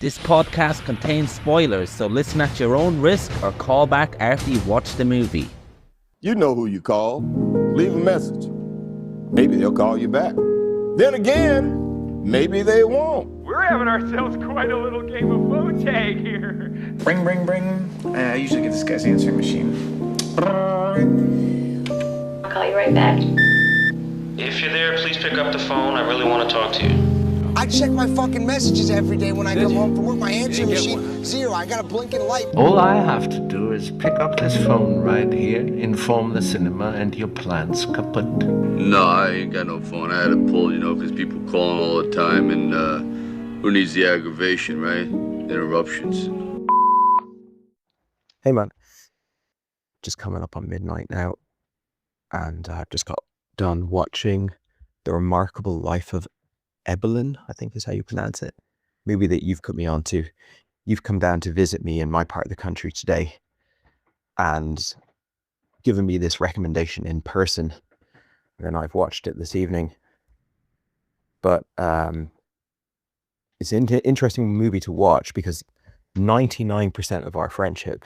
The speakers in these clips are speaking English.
This podcast contains spoilers, so listen at your own risk or call back after you've watched the movie. You know who you call. Leave a message. Maybe they'll call you back. Then again, maybe they won't. We're having ourselves quite a little game of phone tag here. Ring, ring, ring. I usually get this guy's answering machine. I'll call you right back. If you're there, please pick up the phone. I really want to talk to you. I check my fucking messages every day when I come home from work. My answering machine, zero. I got a blinking light. All I have to do is pick up this phone right here, inform the cinema, and your plan's kaput. No, I ain't got no phone. I had to pull, because people calling all the time, and who needs the aggravation, right? Interruptions. Hey man, just coming up on midnight now, and I just got done watching The Remarkable Life of Ibelin, I think is how you pronounce it. Movie that you've put me on to. You've come down to visit me in my part of the country today and given me this recommendation in person. And I've watched it this evening. But it's an interesting movie to watch because 99% of our friendship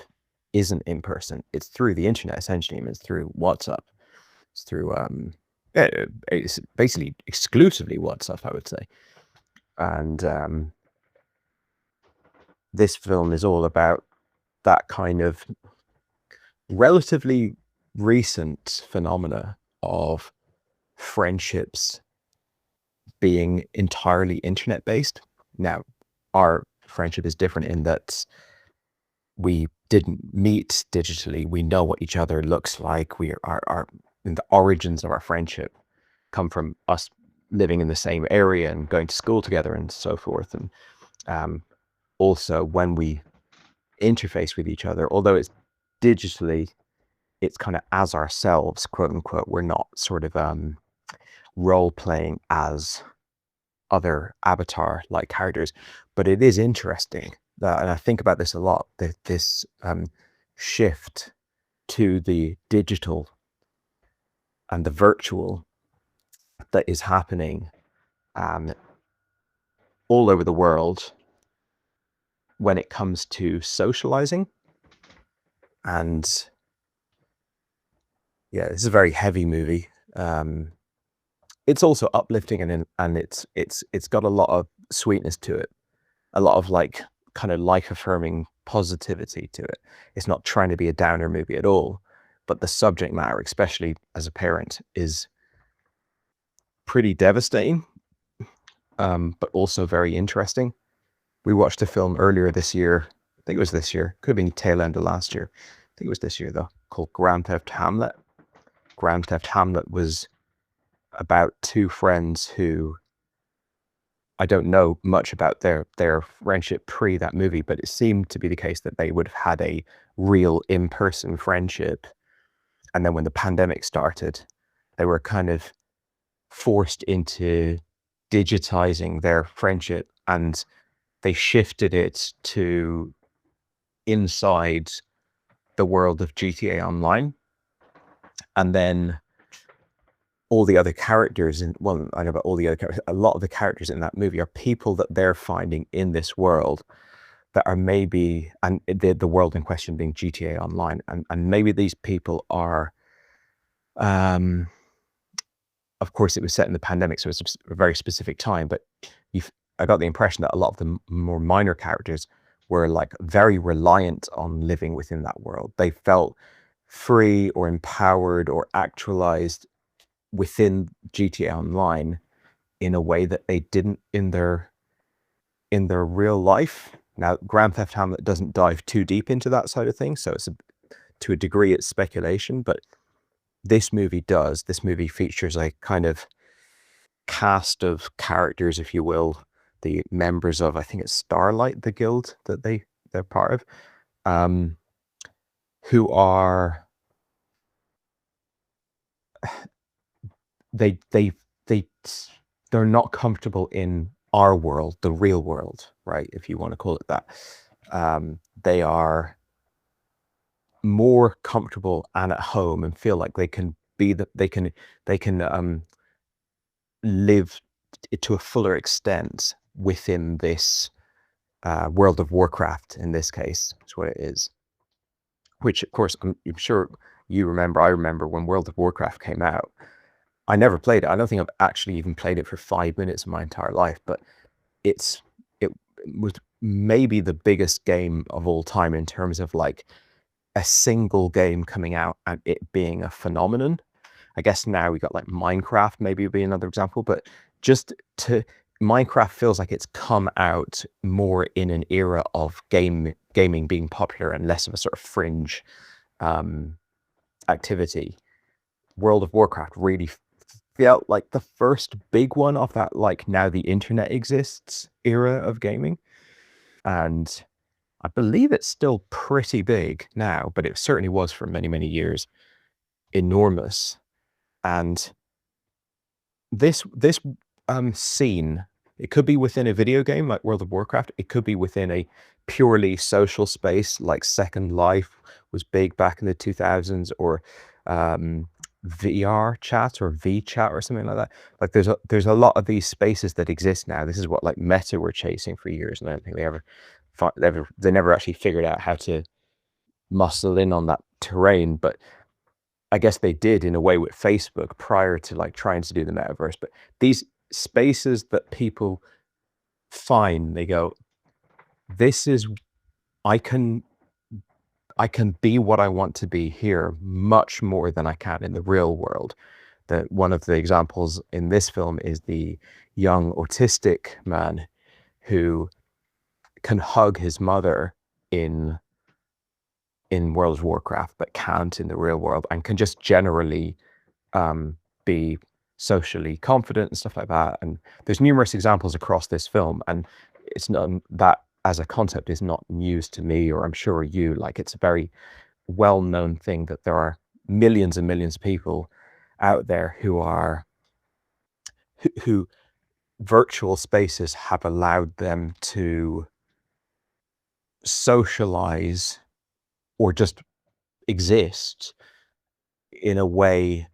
isn't in person. It's through the internet, essentially. It's through WhatsApp. It's through it's basically exclusively WhatsApp, I would say. And this film is all about that kind of relatively recent phenomena of friendships being entirely internet based. Now, our friendship is different in that we didn't meet digitally. We know what each other looks like. We are the origins of our friendship come from us living in the same area and going to school together and so forth. And also when we interface with each other, although it's digitally, it's kind of as ourselves, quote unquote. We're not sort of role playing as other avatar like characters. But it is interesting that, and I think about this a lot, that this shift to the digital and the virtual that is happening all over the world when it comes to socializing. And yeah, this is a very heavy movie. It's also uplifting and it's got a lot of sweetness to it, a lot of like kind of life affirming positivity to it. It's not trying to be a downer movie at all. But the subject matter, especially as a parent, is pretty devastating, but also very interesting. We watched a film earlier this year. I think it was this year. Could have been tail end of last year. I think it was this year, though, called Grand Theft Hamlet. Grand Theft Hamlet was about two friends who, I don't know much about their friendship pre that movie, but it seemed to be the case that they would have had a real in-person friendship. And then when the pandemic started, they were kind of forced into digitizing their friendship, and they shifted it to inside the world of GTA Online. And then all the other characters, I know about all the other characters, a lot of the characters in that movie are people that they're finding in this world that are maybe, and the world in question being GTA Online, and maybe these people are, of course it was set in the pandemic, so it's a very specific time, but I got the impression that a lot of the more minor characters were like very reliant on living within that world. They felt free or empowered or actualized within GTA Online in a way that they didn't in their real life. Now, Grand Theft Hamlet doesn't dive too deep into that side of things, so to a degree it's speculation, but this movie does. This movie features a kind of cast of characters, if you will, the members of, I think it's Starlight, the guild that they're part of, who are they're not comfortable in our world, the real world, right? If you want to call it that. They are more comfortable and at home and feel like they can be they can live to a fuller extent within this World of Warcraft in this case is what it is. Which, of course, I'm sure you remember. I remember when World of Warcraft came out. I never played it. I don't think I've actually even played it for 5 minutes of my entire life. But it was maybe the biggest game of all time in terms of like a single game coming out and it being a phenomenon. I guess now we got like Minecraft, maybe would be another example, but Minecraft feels like it's come out more in an era of gaming being popular and less of a sort of fringe activity. World of Warcraft really felt like the first big one of that, like, now the internet exists era of gaming. And I believe it's still pretty big now, but it certainly was for many, many years enormous. And this scene, it could be within a video game like World of Warcraft. It could be within a purely social space like Second Life was big back in the 2000s, or VR chat or VChat or something like that. Like there's a lot of these spaces that exist now. This is what like Meta were chasing for years, and I don't think they never actually figured out how to muscle in on that terrain. But I guess they did in a way with Facebook prior to like trying to do the metaverse. But these spaces that people find, they go, this is, I can be what I want to be here much more than I can in the real world. That one of the examples in this film is the young autistic man who can hug his mother in World of Warcraft, but can't in the real world, and can just generally be socially confident and stuff like that. And there's numerous examples across this film, and it's not that as a concept is not news to me, or I'm sure you, like, it's a very well-known thing that there are millions and millions of people out there who virtual spaces have allowed them to socialize or just exist in a way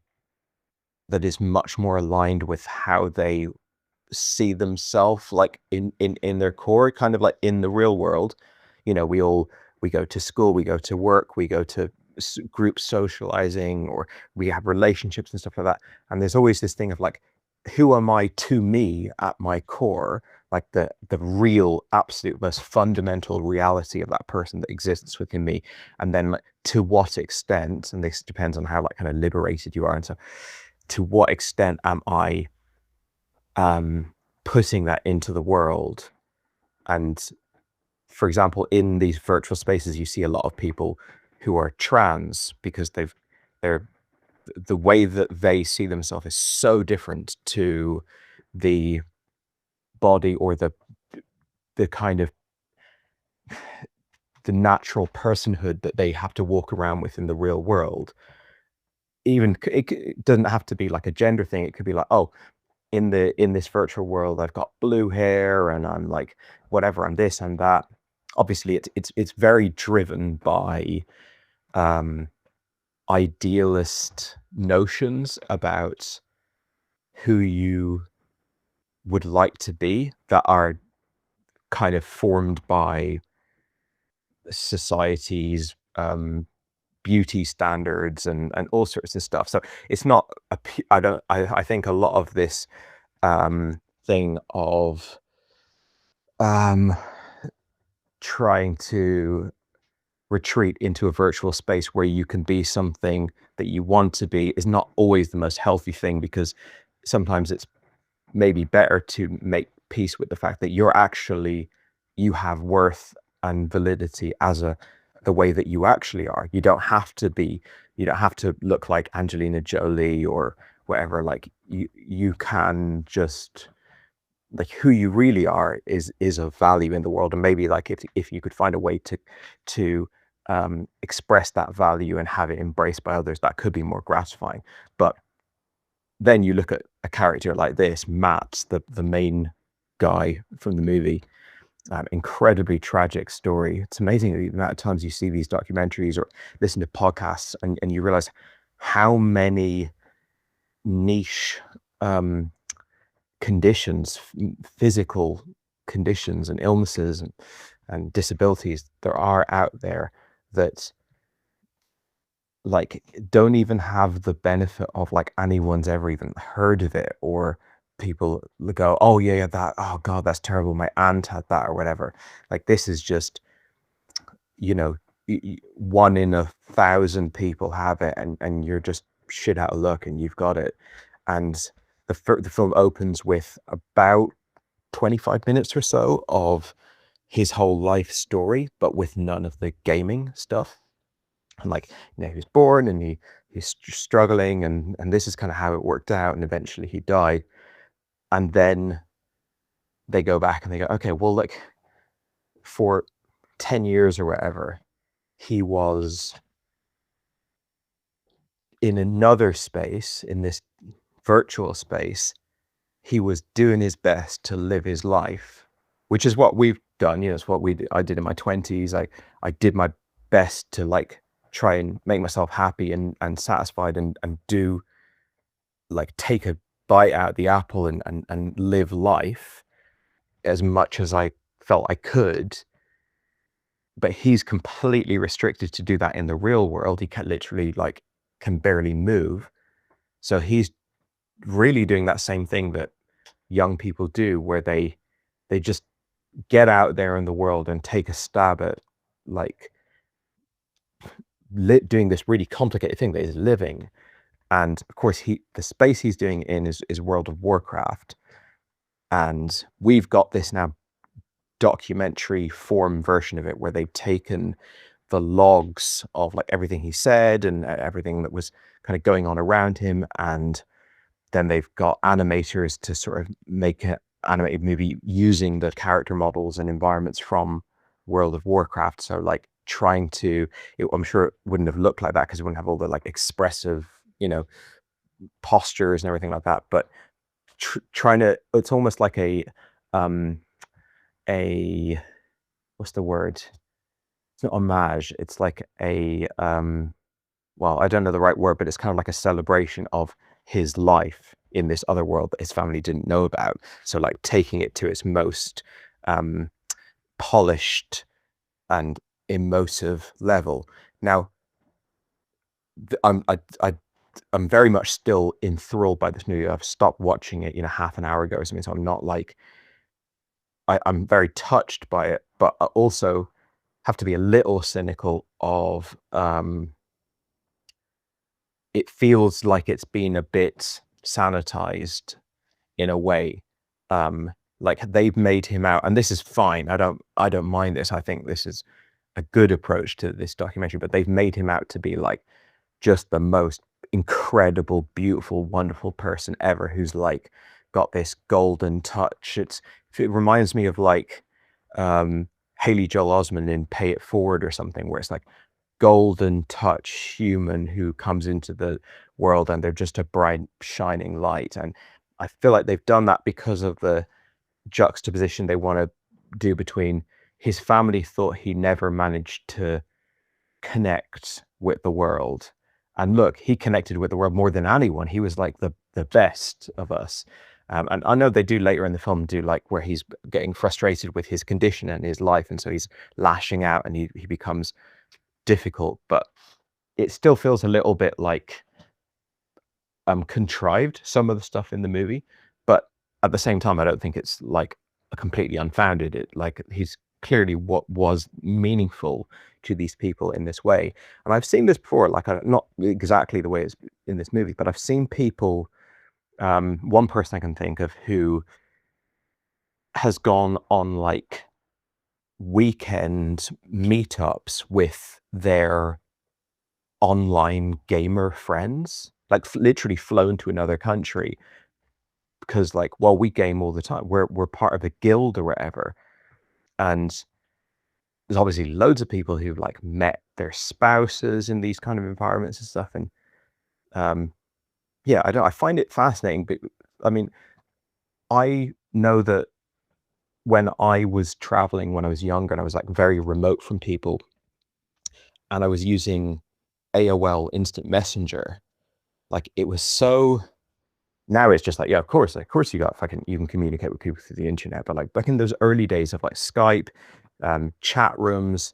that is much more aligned with how they see themselves, like in their core, kind of like in the real world. You know, we go to school, we go to work, we go to group socializing, or we have relationships and stuff like that. And there's always this thing of like, who am I to me at my core? Like the real, absolute, most fundamental reality of that person that exists within me. And then like, to what extent, and this depends on how like kind of liberated you are. And so to what extent am I putting that into the world? And for example, in these virtual spaces, you see a lot of people who are trans because the way that they see themselves is so different to the body or the kind of the natural personhood that they have to walk around with in the real world. Even it doesn't have to be like a gender thing. It could be like, oh, in this virtual world, I've got blue hair and I'm like whatever, I'm this and that. Obviously, it's very driven by idealist notions about who you would like to be that are kind of formed by society's beauty standards and all sorts of stuff. So it's not I think a lot of this thing of trying to retreat into a virtual space where you can be something that you want to be is not always the most healthy thing, because sometimes it's maybe better to make peace with the fact that you have worth and validity as the way that you actually are. You don't have to look like Angelina Jolie or whatever. Like you can just, like, who you really are is of value in the world. And maybe like if you could find a way to express that value and have it embraced by others, that could be more gratifying. But then you look at a character like this, Mats, the main guy from the movie, incredibly tragic story. It's amazing the amount of times you see these documentaries or listen to podcasts and you realize how many niche conditions, physical conditions and illnesses and disabilities there are out there that like don't even have the benefit of like anyone's ever even heard of it, or people go, oh yeah, that, oh god, that's terrible, my aunt had that, or whatever. Like this is just, you know, 1 in 1,000 people have it, and you're just shit out of luck and you've got it. And the film opens with about 25 minutes or so of his whole life story, but with none of the gaming stuff. And like, you know, he was born and he's struggling, and this is kind of how it worked out, and eventually he died. And then they go back and they go, okay, well, like for 10 years or whatever, he was in another space, in this virtual space. He was doing his best to live his life, which is what we've done. You know, it's what I did in my 20s. I did my best to like try and make myself happy and satisfied and do, like, take a bite out of the apple and live life as much as I felt I could. But he's completely restricted to do that in the real world. He can literally like can barely move. So he's really doing that same thing that young people do, where they just get out there in the world and take a stab at like doing this really complicated thing that is living. And of course the space he's doing it in is World of Warcraft, and we've got this now documentary form version of it where they've taken the logs of like everything he said and everything that was kind of going on around him, and then they've got animators to sort of make an animated movie using the character models and environments from World of Warcraft. So like trying to, I'm sure it wouldn't have looked like that because it wouldn't have all the like expressive, you know, postures and everything like that, but trying to, it's almost like a what's the word? It's not homage. It's like a well, I don't know the right word, but it's kind of like a celebration of his life in this other world that his family didn't know about. So like taking it to its most polished and emotive level. Now, I'm very much still enthralled by this movie. I've stopped watching it, you know, half an hour ago or something. So I'm not like, I'm very touched by it, but I also have to be a little cynical of it feels like it's been a bit sanitized in a way. Like they've made him out, and this is fine. I don't mind this. I think this is a good approach to this documentary, but they've made him out to be like just the most incredible, beautiful, wonderful person ever, who's like got this golden touch. It reminds me of like Haley Joel Osment in Pay It Forward or something, where it's like golden touch human who comes into the world and they're just a bright shining light. And I feel like they've done that because of the juxtaposition they want to do between his family thought he never managed to connect with the world, and look, he connected with the world more than anyone. He was like the best of us. And I know they do later in the film do like where he's getting frustrated with his condition and his life, and so he's lashing out and he becomes difficult, but it still feels a little bit like contrived, some of the stuff in the movie. But at the same time, I don't think it's like completely unfounded. It like he's clearly what was meaningful to these people in this way. And I've seen this before, like not exactly the way it's in this movie, but I've seen people, one person I can think of who has gone on like weekend meetups with their online gamer friends, like literally flown to another country because like, well, we game all the time. We're part of a guild or whatever. And there's obviously loads of people who've like met their spouses in these kind of environments and stuff. And yeah, I find it fascinating. But I mean, I know that when I was traveling when I was younger and I was like very remote from people and I was using AOL Instant Messenger, like it was so Now it's just like, yeah, of course you got you can communicate with people through the internet, but like back in those early days of like Skype, chat rooms,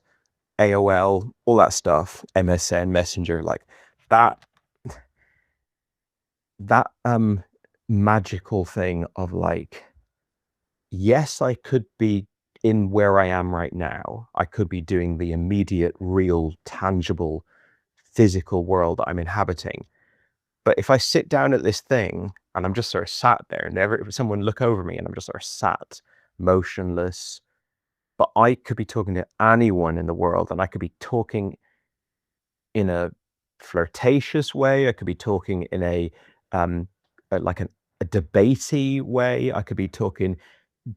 AOL, all that stuff, MSN, Messenger, like that magical thing of like, yes, I could be in where I am right now. I could be doing the immediate, real, tangible, physical world that I'm inhabiting. But if I sit down at this thing and I'm just sort of sat there, and someone look over me and I'm just sort of sat, motionless, but I could be talking to anyone in the world, and I could be talking in a flirtatious way. I could be talking in a debatey way. I could be talking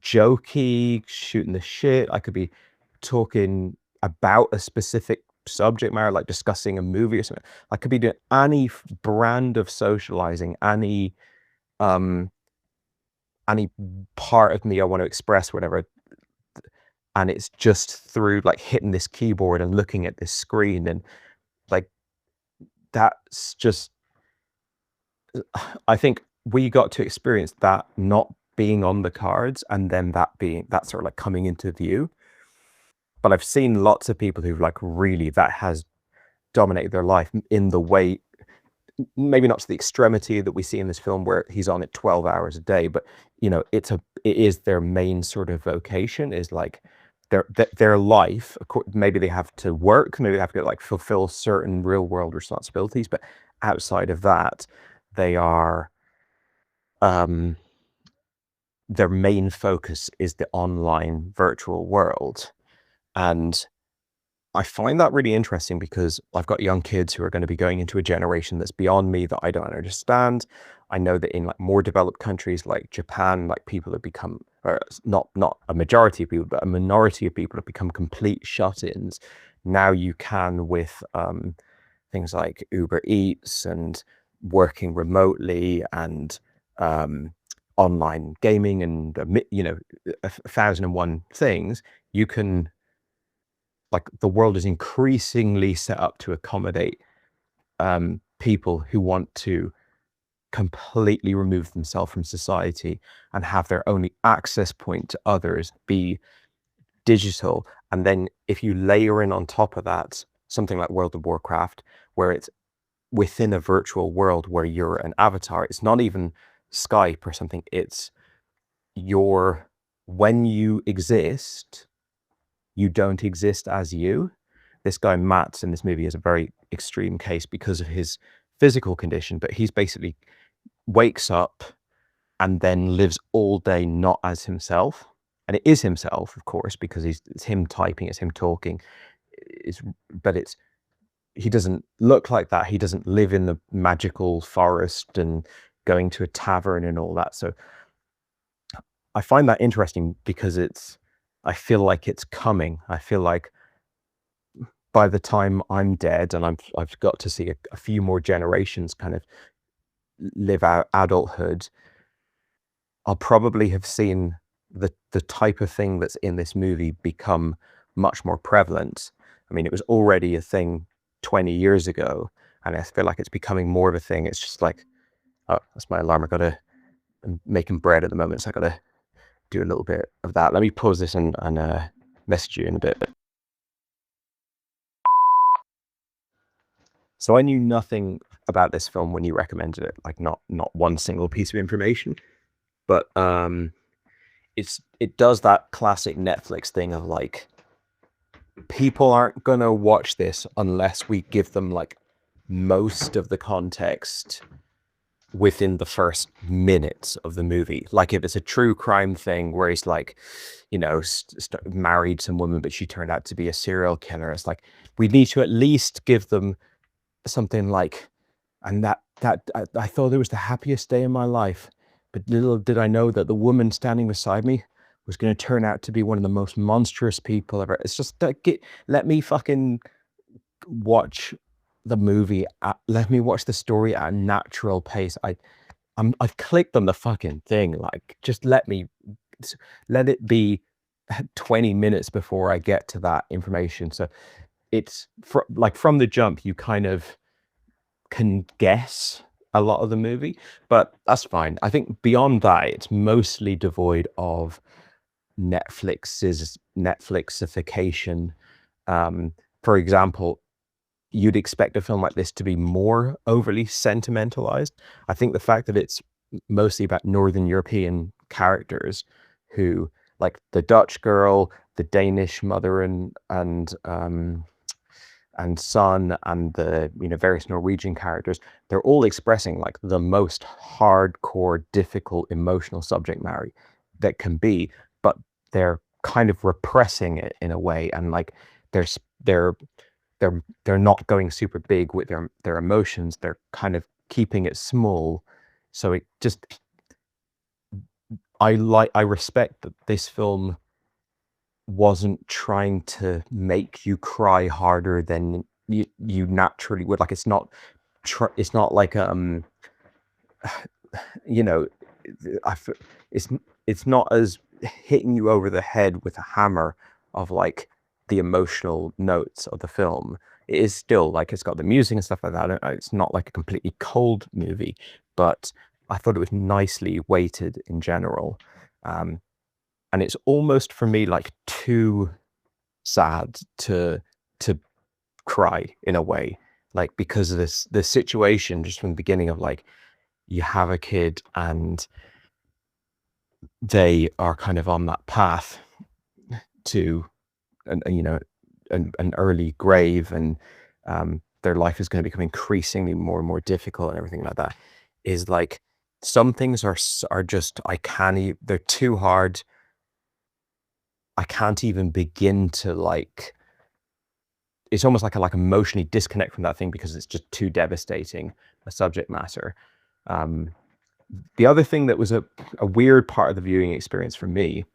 jokey, shooting the shit. I could be talking about a specific subject matter, like discussing a movie or something. I could be doing any brand of socializing, any part of me I want to express, whatever. And it's just through like hitting this keyboard and looking at this screen, and like that's just, I think we got to experience that not being on the cards, and then that sort of like coming into view. But I've seen lots of people who've like really, that has dominated their life in the way, maybe not to the extremity that we see in this film where he's on it 12 hours a day, but you know, it is their main sort of vocation, is like their life. Of course, maybe they have to work, maybe they have to like fulfill certain real world responsibilities, but outside of that, they are their main focus is the online virtual world. And I find that really interesting because I've got young kids who are going to be going into a generation that's beyond me, that I don't understand. I know that in like more developed countries like Japan, like people have become, or not a majority of people, but a minority of people have become complete shut-ins. Now you can with things like Uber Eats and working remotely and online gaming and, you know, 1,001 things, you can, like, the world is increasingly set up to accommodate people who want to completely remove themselves from society and have their only access point to others be digital. And then if you layer in on top of that something like World of Warcraft, where it's within a virtual world where you're an avatar, it's not even Skype or something, it's when you exist, you don't exist as you. This guy Mats in this movie is a very extreme case because of his physical condition, but he's basically wakes up and then lives all day not as himself. And it is himself, of course, because it's him typing, it's him talking, but he doesn't look like that. He doesn't live in the magical forest and going to a tavern and all that. So I find that interesting because I feel like it's coming. I feel like by the time I'm dead and I've got to see a few more generations kind of live out adulthood, I'll probably have seen the type of thing that's in this movie become much more prevalent. I mean, it was already a thing 20 years ago, and I feel like it's becoming more of a thing. It's just like, oh, that's my alarm. I'm making bread at the moment, so I gotta do a little bit of that. Let me pause this and message you in a bit. So I knew nothing about this film when you recommended it, like not one single piece of information, but it does that classic Netflix thing of like, people aren't gonna watch this unless we give them like most of the context within the first minutes of the movie. Like if it's a true crime thing where he's like, you know, married some woman, but she turned out to be a serial killer. It's like, we need to at least give them something like, and that I thought it was the happiest day in my life, but little did I know that the woman standing beside me was going to turn out to be one of the most monstrous people ever. It's just like, let me fucking watch the movie. Let me watch the story at a natural pace. I've clicked on the fucking thing. Like, just let it be 20 minutes before I get to that information. So it's like from the jump, you kind of can guess a lot of the movie, but that's fine. I think beyond that, it's mostly devoid of Netflixification. For example, you'd expect a film like this to be more overly sentimentalized. I think the fact that it's mostly about Northern European characters who, like the Dutch girl, the Danish mother and son, and the various Norwegian characters, they're all expressing like the most hardcore, difficult, emotional subject matter that can be, but they're kind of repressing it in a way, and like they're not going super big with their emotions. They're kind of keeping it small. So it just, I respect that this film wasn't trying to make you cry harder than you naturally would. Like it's not like you know, it's not as hitting you over the head with a hammer of like the emotional notes of the film. It is still like, it's got the music and stuff like that. It's not like a completely cold movie, but I thought it was nicely weighted in general. And it's almost for me like too sad to cry in a way, like because of the situation just from the beginning of like, you have a kid and they are kind of on that path to an early grave, and their life is going to become increasingly more and more difficult and everything like that. Is like, some things are just, they're too hard. I can't even begin to like, it's almost like like emotionally disconnect from that thing because it's just too devastating a subject matter. The other thing that was a weird part of the viewing experience for me,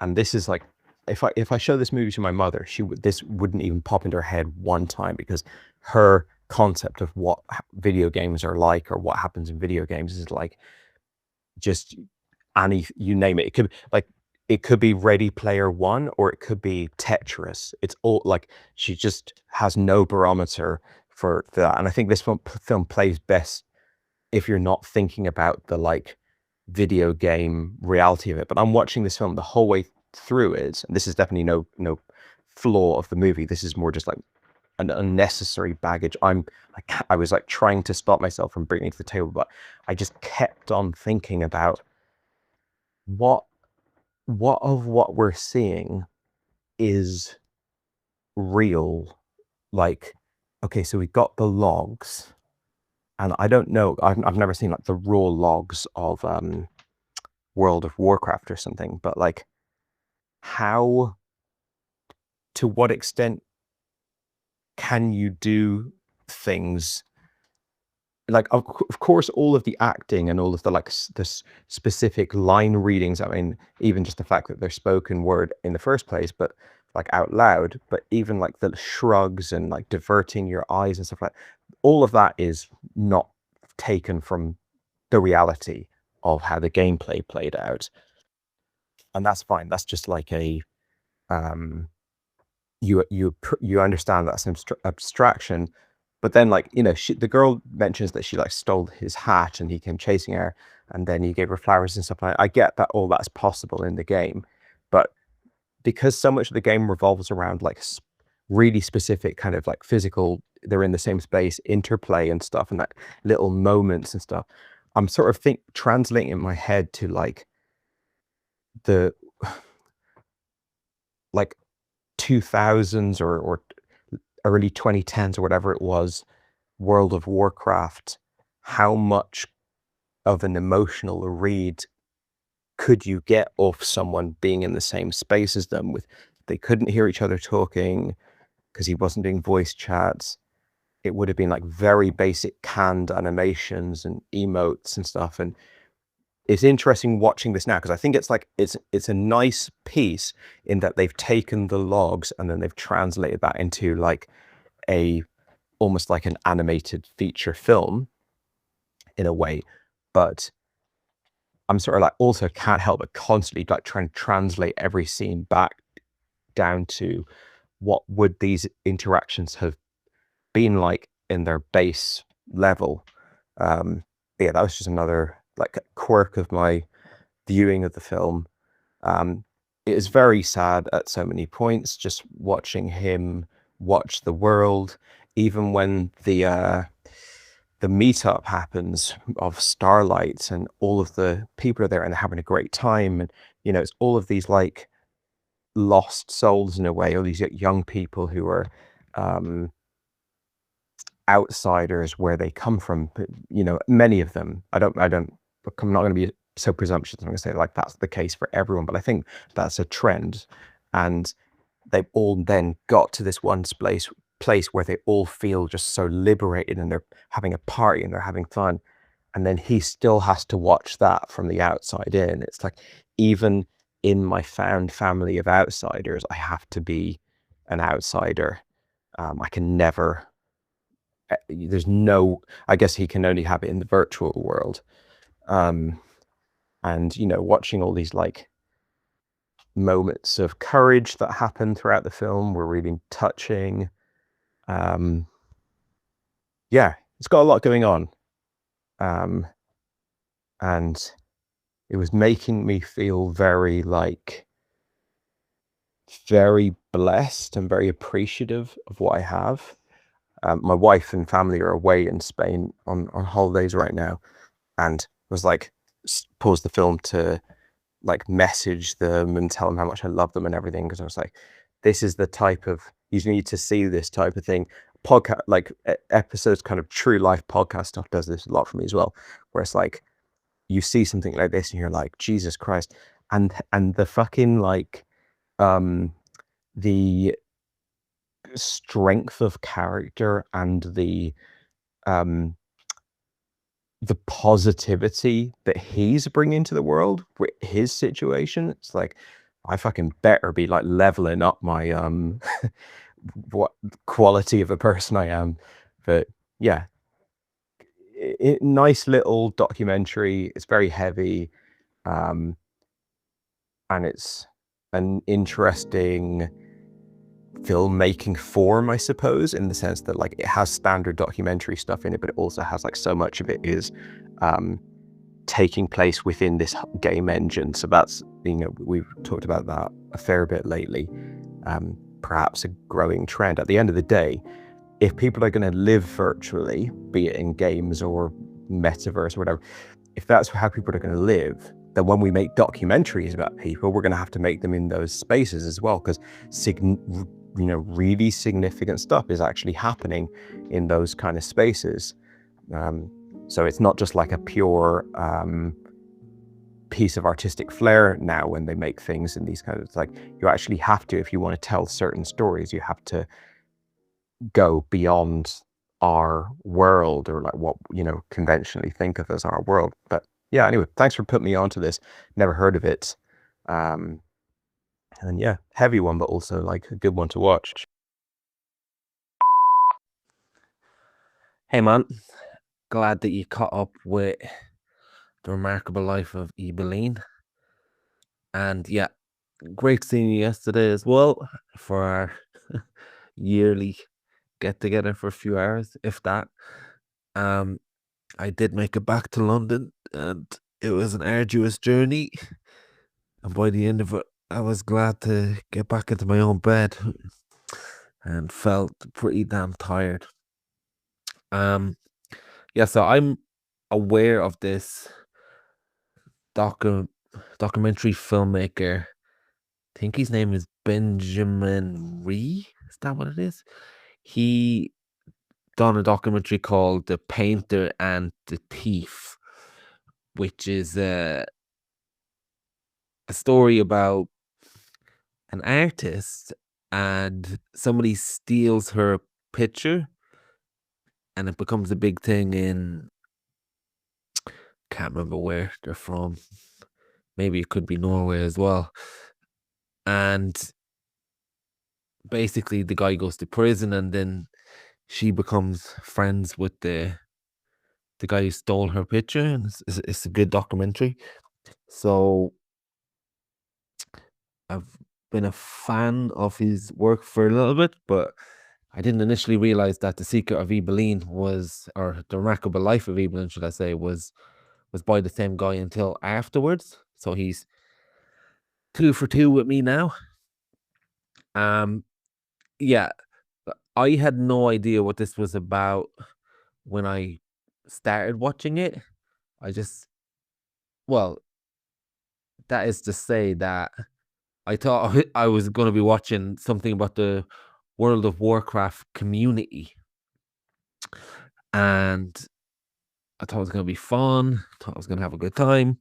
and this is like, if I show this movie to my mother, this wouldn't even pop into her head one time, because her concept of what video games are like or what happens in video games is like just you name it. It could be Ready Player One, or it could be Tetris. It's all like, she just has no barometer for that. And I think this film plays best if you're not thinking about the like video game reality of it. But I'm watching this film the whole way through it, and this is definitely no flaw of the movie. This is more just like an unnecessary baggage. I was like trying to stop myself from bringing it to the table, but I just kept on thinking about what we're seeing is real. Like, okay, so we got the logs, and I don't know, I've never seen like the raw logs of World of Warcraft or something, but like, how, to what extent can you do things like, of course, all of the acting and all of the like the specific line readings, I mean, even just the fact that they're spoken word in the first place, but like out loud, but even like the shrugs and like diverting your eyes and stuff like that, all of that is not taken from the reality of how the gameplay played out. And that's fine. That's just like a you understand that's an abstraction. But then, like, the girl mentions that she like stole his hat and he came chasing her, and then he gave her flowers and stuff like that. I get that all that's possible in the game, but because so much of the game revolves around like really specific kind of like physical, they're in the same space, interplay and stuff, and like little moments and stuff, I'm sort of translating in my head to like the like 2000s or early 2010s or whatever it was, World of Warcraft. How much of an emotional read could you get off someone being in the same space as them? They couldn't hear each other talking because he wasn't doing voice chats. It would have been like very basic canned animations and emotes and stuff. And it's interesting watching this now, because I think it's like it's a nice piece in that they've taken the logs and then they've translated that into like almost like an animated feature film in a way. But I'm sort of like also can't help but constantly like trying to translate every scene back down to what would these interactions have been like in their base level. Yeah, that was just another like quirk of my viewing of the film. It is very sad at so many points, just watching him watch the world, even when the meetup happens of Starlight and all of the people are there and they're having a great time. And, you know, it's all of these like lost souls in a way, all these young people who are outsiders where they come from. But, you know, many of them, I'm not going to be so presumptuous. I'm going to say like that's the case for everyone, but I think that's a trend. And they've all then got to this one place where they all feel just so liberated and they're having a party and they're having fun. And then he still has to watch that from the outside in. It's like, even in my found family of outsiders, I have to be an outsider. I can never, there's no, I guess he can only have it in the virtual world. And, you know, watching all these like moments of courage that happen throughout the film were really touching. Yeah, it's got a lot going on. And it was making me feel very blessed and very appreciative of what I have. My wife and family are away in Spain on holidays right now, and was like, pause the film to like message them and tell them how much I love them and everything, because I was like, this is the type of, you need to see this type of thing. Podcast, like episodes, kind of true life podcast stuff does this a lot for me as well, where it's like you see something like this and you're like, Jesus Christ. And the fucking like the strength of character and the positivity that he's bringing to the world with his situation. It's like, I fucking better be like leveling up my what quality of a person I am. But yeah, nice little documentary. It's very heavy, and it's an interesting filmmaking form, I suppose, in the sense that like it has standard documentary stuff in it, but it also has like so much of it is taking place within this game engine. So that's, you know, we've talked about that a fair bit lately. Perhaps a growing trend. At the end of the day, if people are going to live virtually, be it in games or metaverse or whatever, if that's how people are going to live, then when we make documentaries about people, we're going to have to make them in those spaces as well, because you know, really significant stuff is actually happening in those kind of spaces. So it's not just like a pure piece of artistic flair now when they make things in these kinds of, like, you actually have to, if you want to tell certain stories, you have to go beyond our world, or like what, you know, conventionally think of as our world. But yeah, anyway, thanks for putting me onto this. Never heard of it. And yeah, heavy one, but also like a good one to watch. Hey man, glad that you caught up with The Remarkable Life of Ibelin. And yeah, great seeing you yesterday as well for our yearly get together for a few hours, if that. I did make it back to London, and it was an arduous journey. And by the end of it, I was glad to get back into my own bed and felt pretty damn tired. Yeah, so I'm aware of this documentary filmmaker. I think his name is Benjamin Ree. Is that what it is? He done a documentary called The Painter and the Thief, which is a story about an artist and somebody steals her picture, and it becomes a big thing in, can't remember where they're from. Maybe it could be Norway as well. And basically the guy goes to prison, and then she becomes friends with the guy who stole her picture, and it's a good documentary. So I've been a fan of his work for a little bit, but I didn't initially realize that The Secret of Ibelin was, or The Remarkable Life of Ibelin, should I say, was by the same guy until afterwards. So he's 2 for 2 with me now. Yeah, I had no idea what this was about when I started watching it. Well, that is to say that I thought I was going to be watching something about the World of Warcraft community. And I thought it was going to be fun. Thought I was going to have a good time.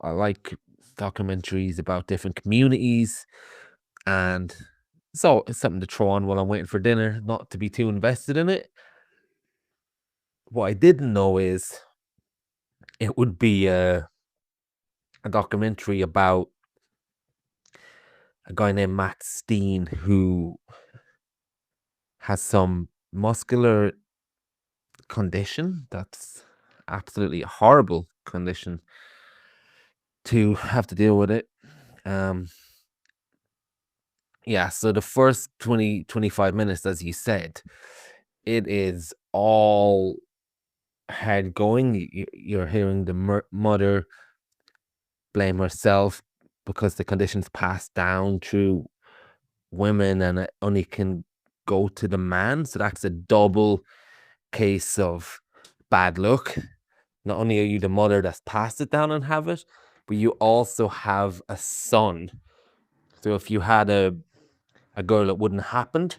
I like documentaries about different communities. And so it's something to throw on while I'm waiting for dinner, not to be too invested in it. What I didn't know is it would be a documentary about a guy named Mats Steen who has some muscular condition that's absolutely a horrible condition to have to deal with it. Yeah, so the first 20-25 minutes, as you said, it is all hard going. You're hearing the mother blame herself because the condition's passed down through women and it only can go to the man. So that's a double case of bad luck. Not only are you the mother that's passed it down and have it, but you also have a son. So if you had a girl, it wouldn't have happened.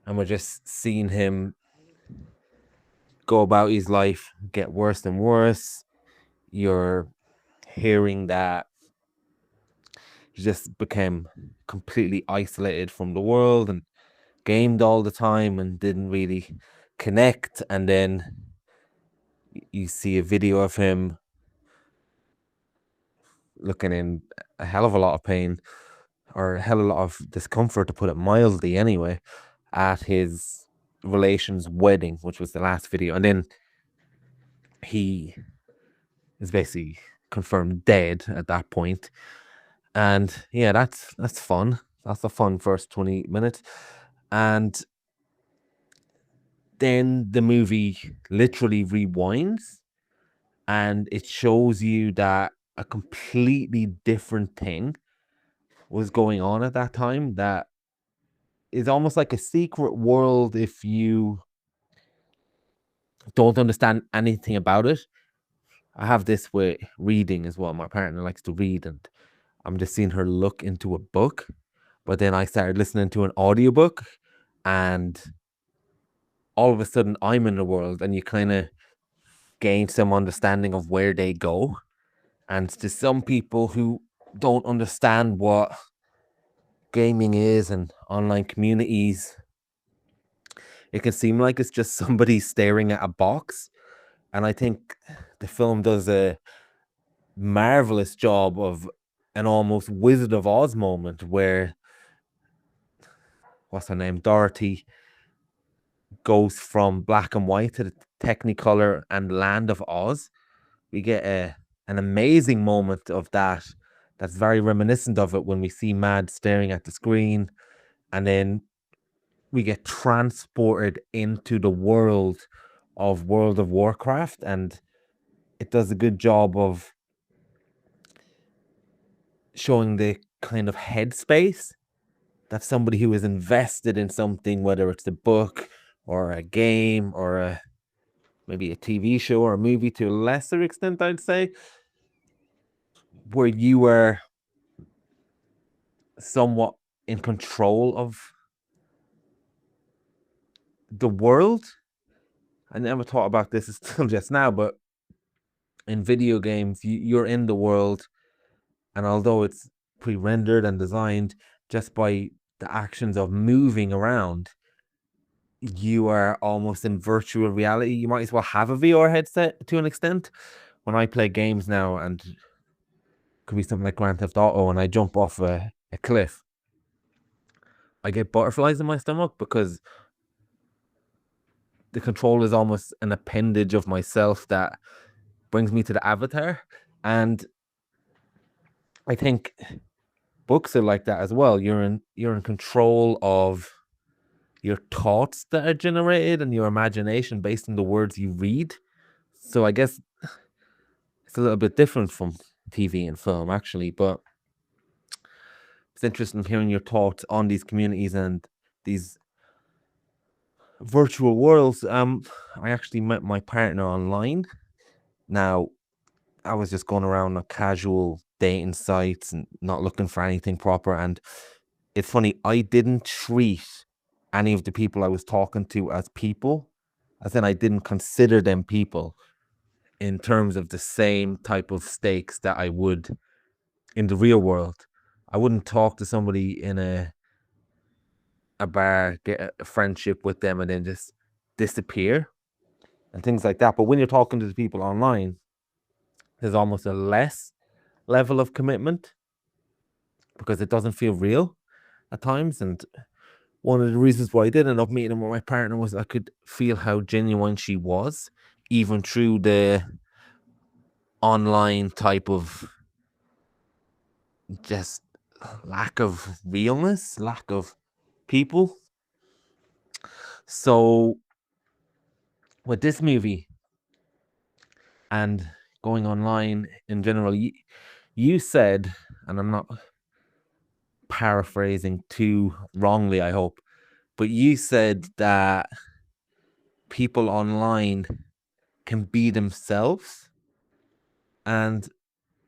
And we're just seeing him go about his life, get worse and worse. You're hearing that he just became completely isolated from the world and gamed all the time and didn't really connect. And then you see a video of him looking in a hell of a lot of pain, or a hell of a lot of discomfort, to put it mildly anyway, at his relation's wedding, which was the last video. And then he is basically confirmed dead at that point. And yeah, that's fun. That's a fun first 20 minutes. And then the movie literally rewinds and it shows you that a completely different thing was going on at that time that is almost like a secret world if you don't understand anything about it. I have this with reading as well. My partner likes to read and I'm just seeing her look into a book, but then I started listening to an audiobook and all of a sudden I'm in the world and you kind of gain some understanding of where they go. And to some people who don't understand what gaming is and online communities, it can seem like it's just somebody staring at a box. And I think the film does a marvelous job of an almost Wizard of Oz moment where, what's her name, Dorothy, goes from black and white to the Technicolor and Land of Oz. We get an amazing moment of that that's very reminiscent of it when we see Mad staring at the screen, and then we get transported into the world of World of Warcraft, and it does a good job of showing the kind of headspace that somebody who is invested in something, whether it's a book or a game or maybe a TV show or a movie to a lesser extent, I'd say, where you are somewhat in control of the world. I never thought about this until just now, but in video games, you're in the world, and although it's pre-rendered and designed just by the actions of moving around, you are almost in virtual reality. You might as well have a VR headset to an extent. When I play games now, and it could be something like Grand Theft Auto, and I jump off a cliff, I get butterflies in my stomach because the control is almost an appendage of myself that brings me to the avatar. And I think books are like that as well. You're in control of your thoughts that are generated and your imagination based on the words you read. So I guess it's a little bit different from TV and film, actually, but it's interesting hearing your thoughts on these communities and these virtual worlds. I actually met my partner online. Now, I was just going around on casual dating sites and not looking for anything proper. And it's funny, I didn't treat any of the people I was talking to as people, as in I didn't consider them people in terms of the same type of stakes that I would in the real world. I wouldn't talk to somebody in a bar, get a friendship with them, and then just disappear and things like that. But when you're talking to the people online, there's almost a less level of commitment because it doesn't feel real at times. And one of the reasons why I did end up meeting with my partner was I could feel how genuine she was, even through the online type of just lack of realness, lack of people. So with this movie and going online in general, you said, and I'm not paraphrasing too wrongly, I hope, but you said that people online can be themselves. And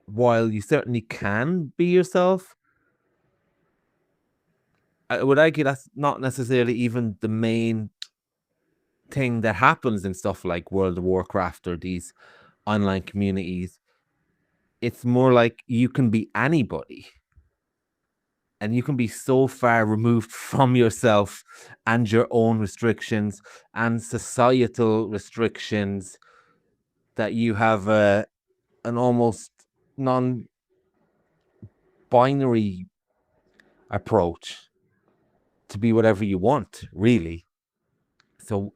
while you certainly can be yourself, I would argue that's not necessarily even the main thing that happens in stuff like World of Warcraft or these online communities. It's more like you can be anybody. And you can be so far removed from yourself and your own restrictions and societal restrictions that you have an almost non-binary approach to be whatever you want, really. So,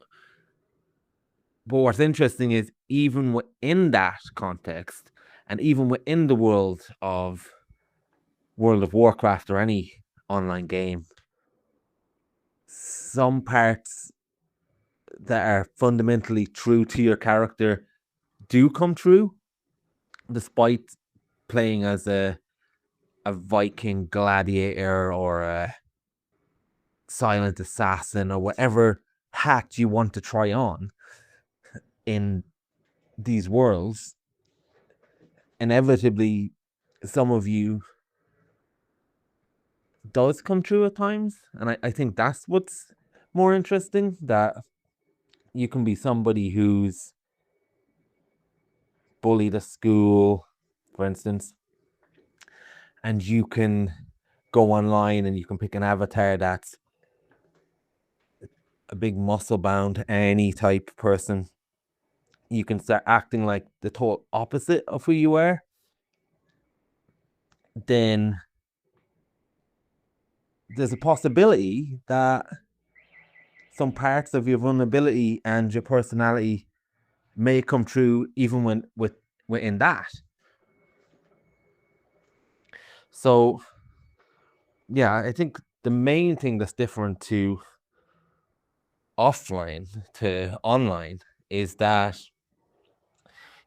but what's interesting is even within that context, and even within the world of World of Warcraft or any online game, some parts that are fundamentally true to your character do come true, despite playing as a Viking gladiator or a silent assassin or whatever hat you want to try on in these worlds. Inevitably, some of you does come true at times, and I think that's what's more interesting, that you can be somebody who's bullied at school, for instance, and you can go online and you can pick an avatar that's a big muscle bound any type person. You can start acting like the total opposite of who you are. Then there's a possibility that some parts of your vulnerability and your personality may come true even within that. So yeah, I think the main thing that's different to offline to online is that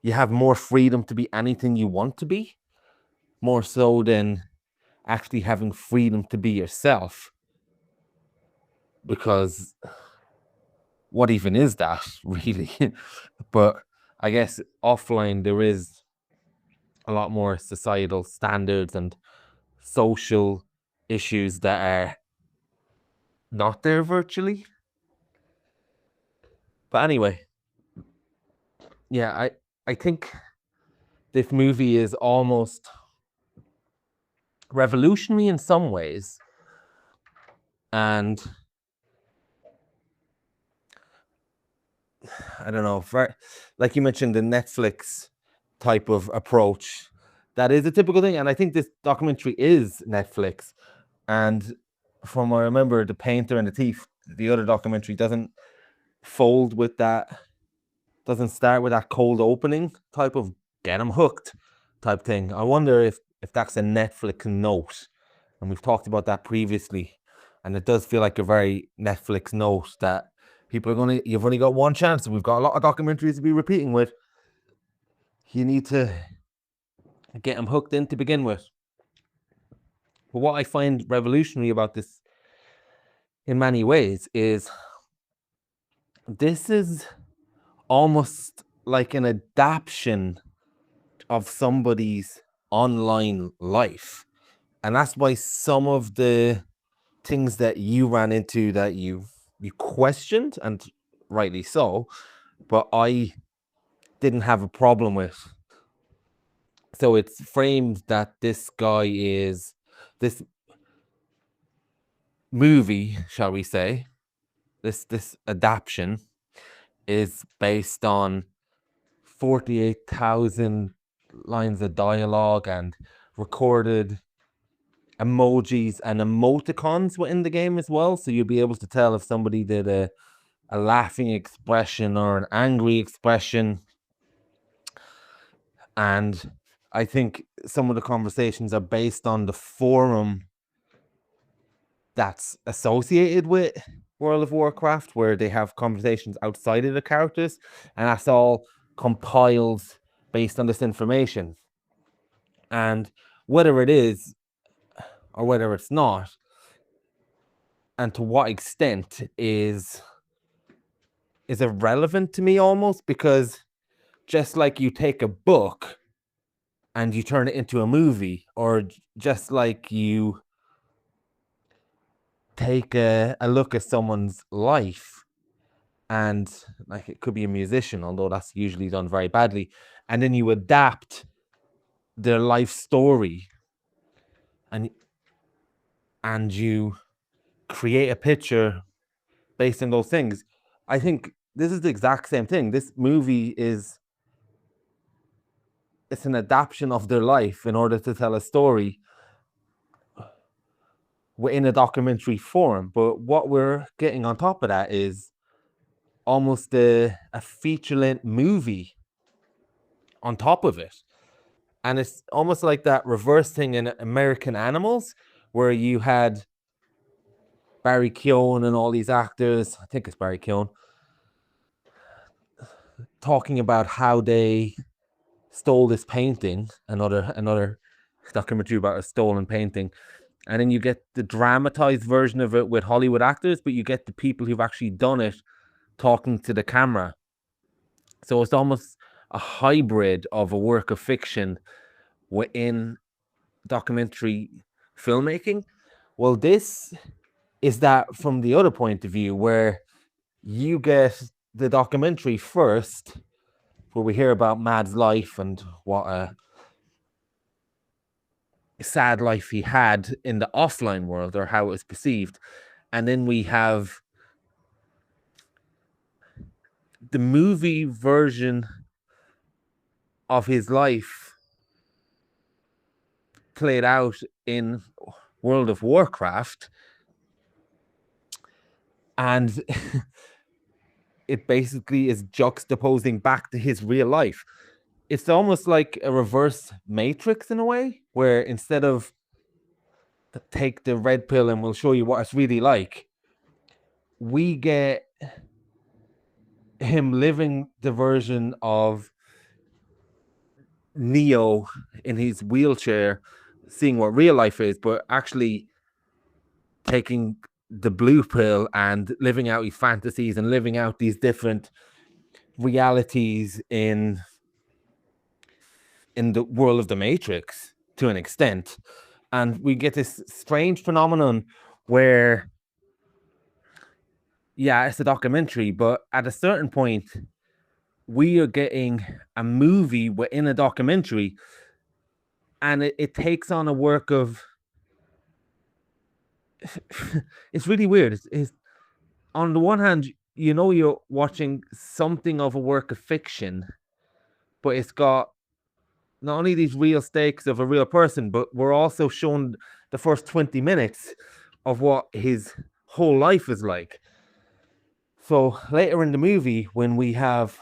you have more freedom to be anything you want to be, more so than actually having freedom to be yourself. Because what even is that, really? But I guess offline there is a lot more societal standards and social issues that are not there virtually. But anyway, yeah, I think this movie is almost revolutionary in some ways, and I don't know, like you mentioned, the Netflix type of approach, that is a typical thing, and I think this documentary is Netflix. And from what I remember, The Painter and the Thief, the other documentary, doesn't fold with that, doesn't start with that cold opening type of get 'em hooked type thing. I wonder if that's a Netflix note and we've talked about that previously. And it does feel like a very Netflix note that people are you've only got one chance, and we've got a lot of documentaries to be repeating with. You need to get them hooked in to begin with. But what I find revolutionary about this in many ways is this is almost like an adaptation of somebody's online life. And that's why some of the things that you ran into that you questioned, and rightly so, but I didn't have a problem with. So it's framed that this movie, shall we say, this adaptation is based on 48,000 lines of dialogue and recorded emojis and emoticons within the game as well. So you'll be able to tell if somebody did a laughing expression or an angry expression. And I think some of the conversations are based on the forum that's associated with World of Warcraft, where they have conversations outside of the characters, and that's all compiled based on this information. And whether it is or whether it's not, and to what extent is irrelevant to me almost, because just like you take a book and you turn it into a movie, or just like you take a look at someone's life, and like it could be a musician, although that's usually done very badly, and then you adapt their life story and you create a picture based on those things. I think this is the exact same thing. This movie it's an adaptation of their life in order to tell a story within a documentary form. But what we're getting on top of that is almost a feature-length movie on top of it. And it's almost like that reverse thing in American Animals, where you had Barry Keoghan and all these actors, I think it's Barry Keoghan, talking about how they stole this painting, another documentary about a stolen painting. And then you get the dramatized version of it with Hollywood actors, but you get the people who've actually done it talking to the camera. So it's almost a hybrid of a work of fiction within documentary filmmaking. Well, this is that from the other point of view, where you get the documentary first, where we hear about Mad's life and what a sad life he had in the offline world, or how it was perceived. And then we have the movie version of his life played out in World of Warcraft, and it basically is juxtaposing back to his real life. It's almost like a reverse Matrix in a way, where instead of take the red pill and we'll show you what it's really like, we get him living the version of Neo in his wheelchair, seeing what real life is, but actually taking the blue pill and living out his fantasies and living out these different realities in the world of the Matrix to an extent. And we get this strange phenomenon where, yeah, it's a documentary, but at a certain point, we are getting a movie within a documentary, and it takes on a work of it's really weird. It's on the one hand, you know, you're watching something of a work of fiction, but it's got not only these real stakes of a real person, but we're also shown the first 20 minutes of what his whole life is like. So later in the movie, when we have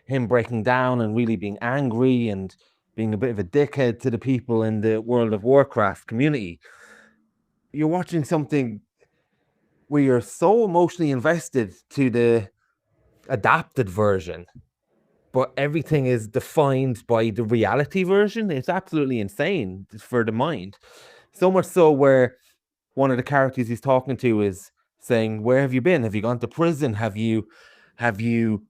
him breaking down and really being angry and being a bit of a dickhead to the people in the World of Warcraft community. You're watching something where you're so emotionally invested to the adapted version, but everything is defined by the reality version. It's absolutely insane for the mind. So much so where one of the characters he's talking to is saying, "Where have you been? Have you gone to prison? Have you gone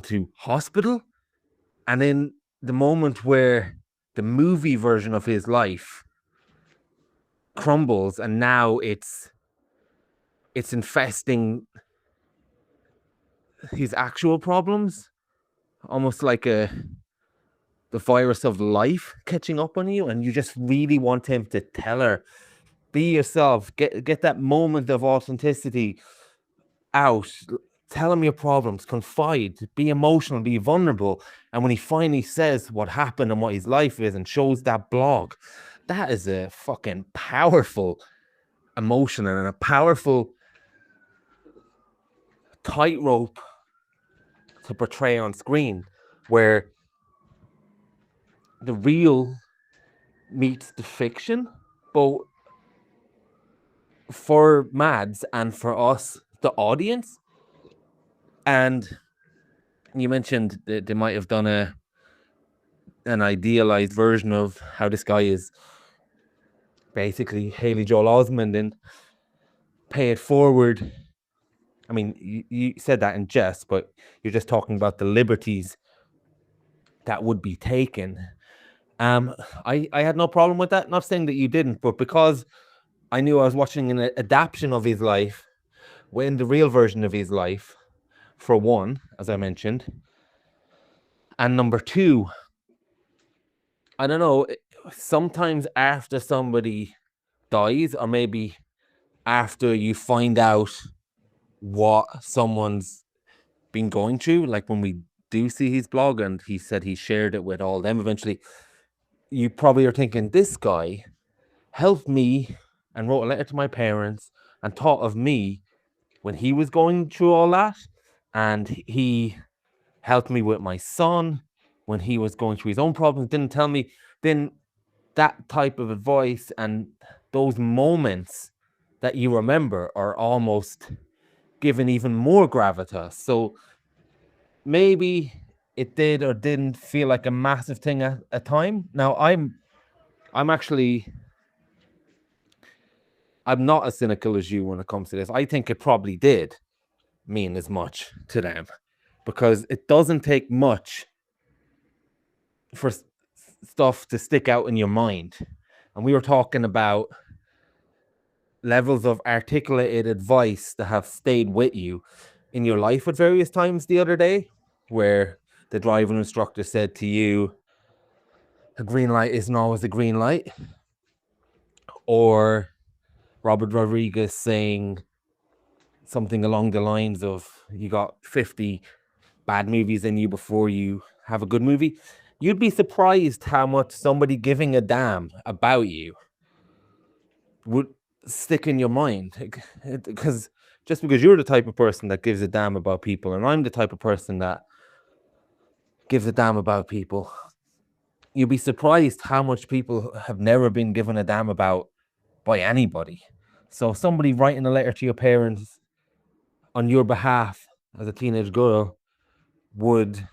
to hospital?" And in the moment where the movie version of his life crumbles, and now it's infesting his actual problems, almost like the virus of life catching up on you, and you just really want him to tell her, be yourself, get that moment of authenticity out, tell him your problems, confide, be emotional, be vulnerable. And when he finally says what happened and what his life is and shows that blog, that is a fucking powerful emotion and a powerful tightrope to portray on screen, where the real meets the fiction, both for Mads and for us, the audience. And you mentioned that they might have done an idealized version of how this guy is basically Haley Joel Osment in Pay It Forward. I mean, you said that in jest, but you're just talking about the liberties that would be taken. I had no problem with that. Not saying that you didn't, but because I knew I was watching an adaptation of his life, when the real version of his life, for one, as I mentioned, and number two, I don't know, sometimes after somebody dies, or maybe after you find out what someone's been going through, like when we do see his blog and he said he shared it with all them eventually, you probably are thinking, this guy helped me and wrote a letter to my parents and thought of me when he was going through all that, and he helped me with my son when he was going through his own problems, didn't tell me. Then that type of advice and those moments that you remember are almost given even more gravitas. So maybe it did or didn't feel like a massive thing at a time. Now I'm not as cynical as you when it comes to this. I think it probably did mean as much to them, because it doesn't take much for stuff to stick out in your mind. And we were talking about levels of articulated advice that have stayed with you in your life at various times the other day, where the driving instructor said to you, a green light isn't always a green light. Or Robert Rodriguez saying something along the lines of, you got 50 bad movies in you before you have a good movie. You'd be surprised how much somebody giving a damn about you would stick in your mind. Because just because you're the type of person that gives a damn about people, and I'm the type of person that gives a damn about people, you'd be surprised how much people have never been given a damn about by anybody. So somebody writing a letter to your parents on your behalf as a teenage girl would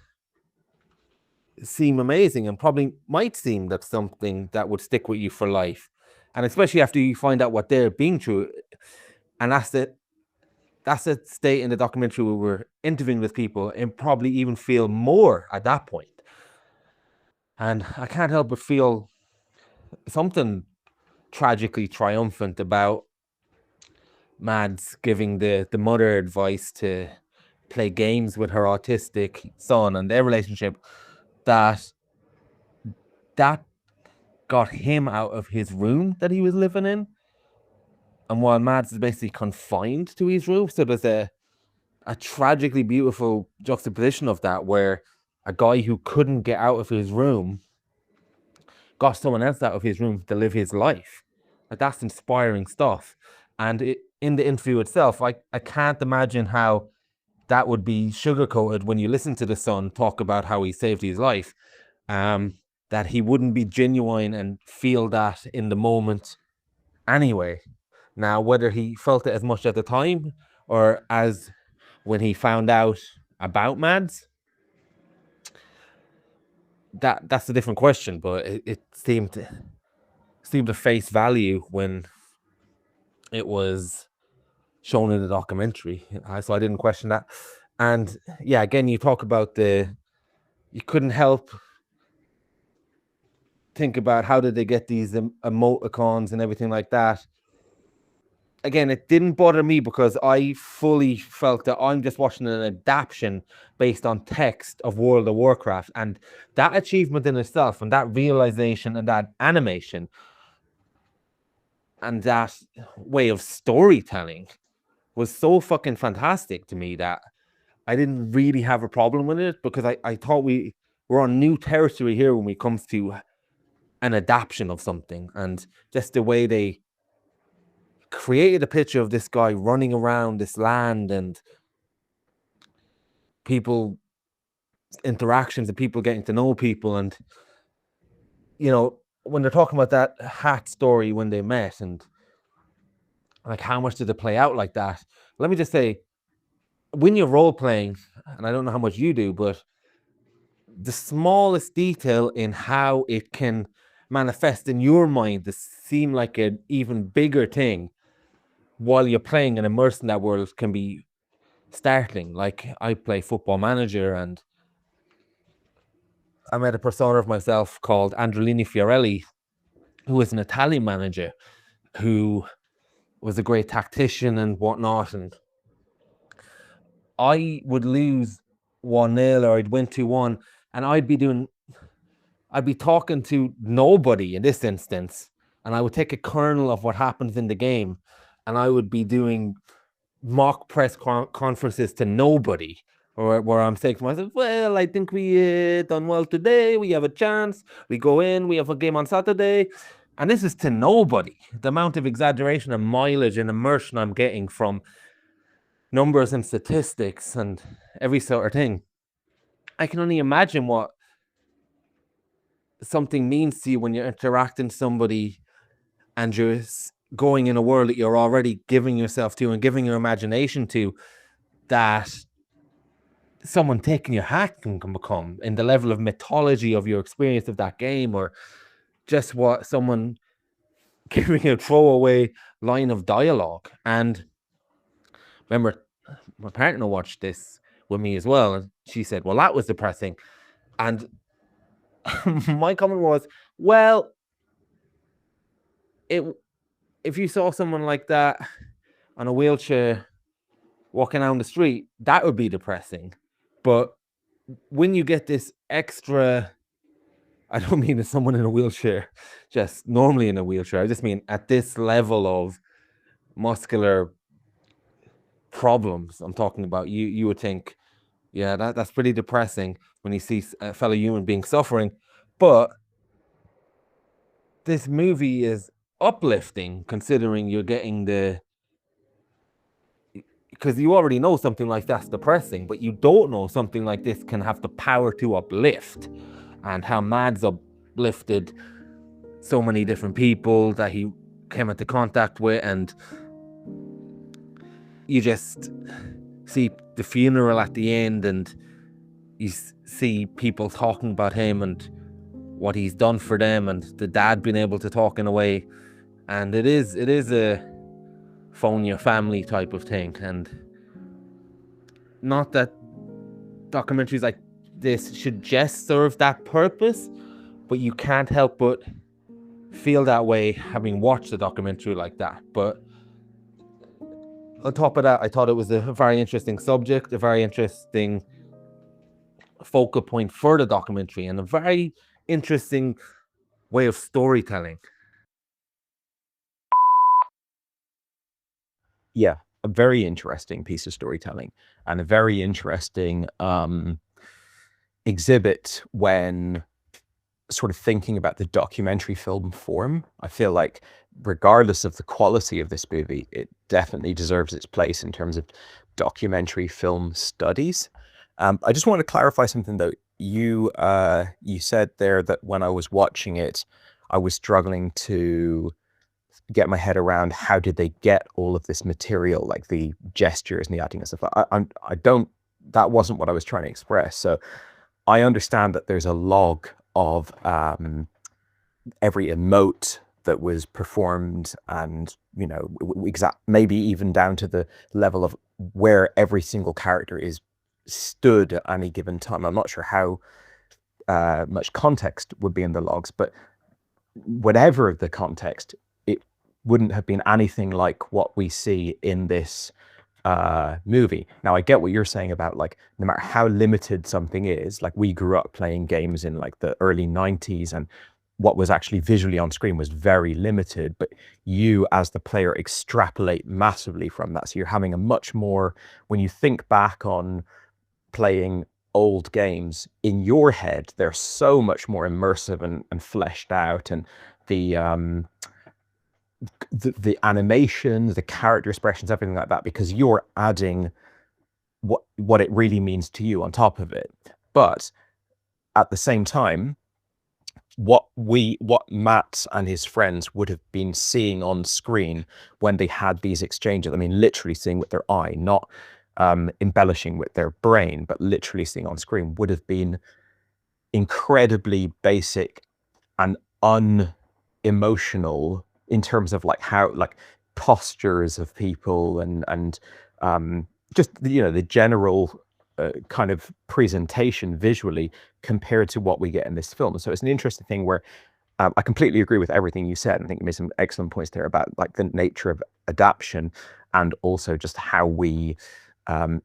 seem amazing, and probably might seem like something that would stick with you for life. And especially after you find out what they're being through. And that's a state in the documentary where we're interviewing with people, and probably even feel more at that point. And I can't help but feel something tragically triumphant about Mads giving the mother advice to play games with her autistic son, and their relationship that got him out of his room that he was living in. And while Mads is basically confined to his room, so there's a tragically beautiful juxtaposition of that, where a guy who couldn't get out of his room got someone else out of his room to live his life. Like, that's inspiring stuff. And in the interview itself, I can't imagine how that would be sugarcoated when you listen to the son talk about how he saved his life. that he wouldn't be genuine and feel that in the moment anyway. Now, whether he felt it as much at the time or as when he found out about Mads, that's a different question, but it seemed to face value when it was shown in the documentary. So I didn't question that. And yeah, again, you talk about you couldn't help think about how did they get these emoticons and everything like that. Again, it didn't bother me because I fully felt that I'm just watching an adaptation based on text of World of Warcraft, and that achievement in itself and that realization and that animation and that way of storytelling was so fucking fantastic to me that I didn't really have a problem with it, because I thought we were on new territory here when it comes to an adaptation of something, and just the way they created a picture of this guy running around this land and people interactions and people getting to know people. And you know, when they're talking about that hat story when they met and like how much did it play out like that, let me just say, when you're role playing, and I don't know how much you do, but the smallest detail in how it can manifest in your mind to seem like an even bigger thing while you're playing and immersed in that world can be startling. Like, I play Football Manager, and I made a persona of myself called Androlini Fiorelli, who is an Italian manager who was a great tactician and whatnot. And I would lose 1-0 or I'd win 2-1, and I'd be talking to nobody in this instance, and I would take a kernel of what happens in the game, and I would be doing mock press conferences to nobody, or where I'm saying to myself, well, I think we done well today, we have a chance, we go in, we have a game on Saturday. And this is to nobody. The amount of exaggeration and mileage and immersion I'm getting from numbers and statistics and every sort of thing. I can only imagine what something means to you when you're interacting with somebody and you're going in a world that you're already giving yourself to and giving your imagination to, that someone taking your hat can become in the level of mythology of your experience of that game, or just what someone giving a throwaway line of dialogue. And remember, my partner watched this with me as well, and she said, well, that was depressing. And my comment was, well, if you saw someone like that on a wheelchair walking down the street, that would be depressing. But when you get this extra, I don't mean as someone in a wheelchair, just normally in a wheelchair, I just mean at this level of muscular problems I'm talking about, you would think, yeah, that's pretty depressing when you see a fellow human being suffering. But this movie is uplifting, considering you're getting because you already know something like that's depressing, but you don't know something like this can have the power to uplift, and how Mads uplifted so many different people that he came into contact with. And you just see the funeral at the end, and you see people talking about him and what he's done for them, and the dad being able to talk in a way. And it is a phone your family type of thing. And not that documentaries like this should just serve that purpose, but you can't help but feel that way having watched a documentary like that. But on top of that, I thought it was a very interesting subject, a very interesting focal point for the documentary, and a very interesting way of storytelling. Yeah, a very interesting piece of storytelling, and a very interesting exhibit when sort of thinking about the documentary film form. I feel like regardless of the quality of this movie, it definitely deserves its place in terms of documentary film studies. I just want to clarify something though. you said there that when I was watching it, I was struggling to get my head around how did they get all of this material, like the gestures and the acting and stuff. I don't. That wasn't what I was trying to express. So I understand that there's a log of every emote that was performed, and maybe even down to the level of where every single character is stood at any given time. I'm not sure how much context would be in the logs, but whatever the context, it wouldn't have been anything like what we see in this movie. Now, I get what you're saying about, like, no matter how limited something is, like, we grew up playing games in like the early 90s, and what was actually visually on screen was very limited, but you as the player extrapolate massively from that. So you're having a much more, when you think back on playing old games, in your head, they're so much more immersive and fleshed out, and the animations, the character expressions, everything like that, because you're adding what it really means to you on top of it. But at the same time, what Matt and his friends would have been seeing on screen when they had these exchanges, I mean, literally seeing with their eye, not embellishing with their brain, but literally seeing on screen, would have been incredibly basic and unemotional in terms of like how, like, postures of people and just the general kind of presentation visually compared to what we get in this film. So it's an interesting thing where I completely agree with everything you said. I think you made some excellent points there about like the nature of adaptation, and also just how we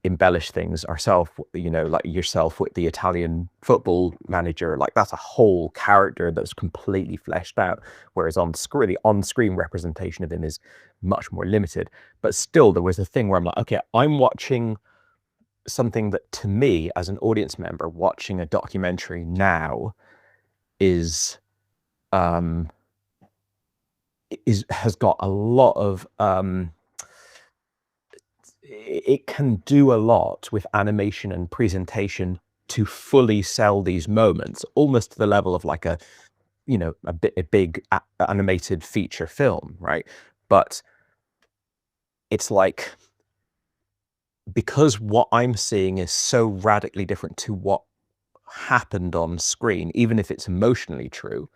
embellish things ourselves. Like yourself with the Italian football manager, like that's a whole character that's completely fleshed out, whereas on screen, the on-screen representation of him is much more limited. But still, there was a thing where I'm like, okay, I'm watching something that, to me as an audience member watching a documentary now, has got a lot of it can do a lot with animation and presentation to fully sell these moments, almost to the level of like a big animated feature film, right? But it's like, because what I'm seeing is so radically different to what happened on screen, even if it's emotionally true,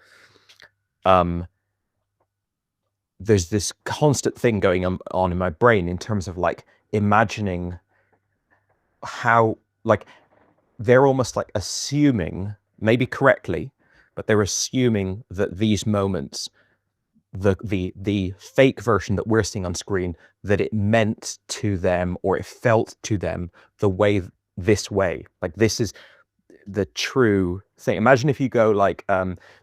there's this constant thing going on in my brain in terms of like imagining how, like, they're almost like assuming, maybe correctly, but they're assuming that these moments, the fake version that we're seeing on screen, that it meant to them or it felt to them the way, this way. Like, this is the true thing. Imagine if you go like,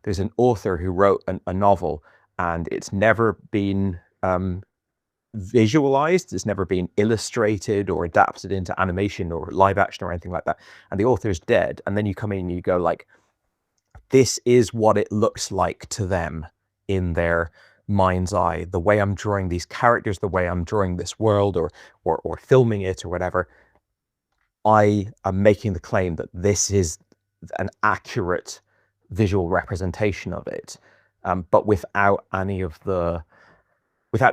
there's an author who wrote a novel and it's never been visualized, it's never been illustrated or adapted into animation or live action or anything like that, and the author's dead, and then you come in and you go like, this is what it looks like to them in their mind's eye, the way I'm drawing these characters, the way I'm drawing this world, or filming it or whatever. I am making the claim that this is an accurate visual representation of it, but without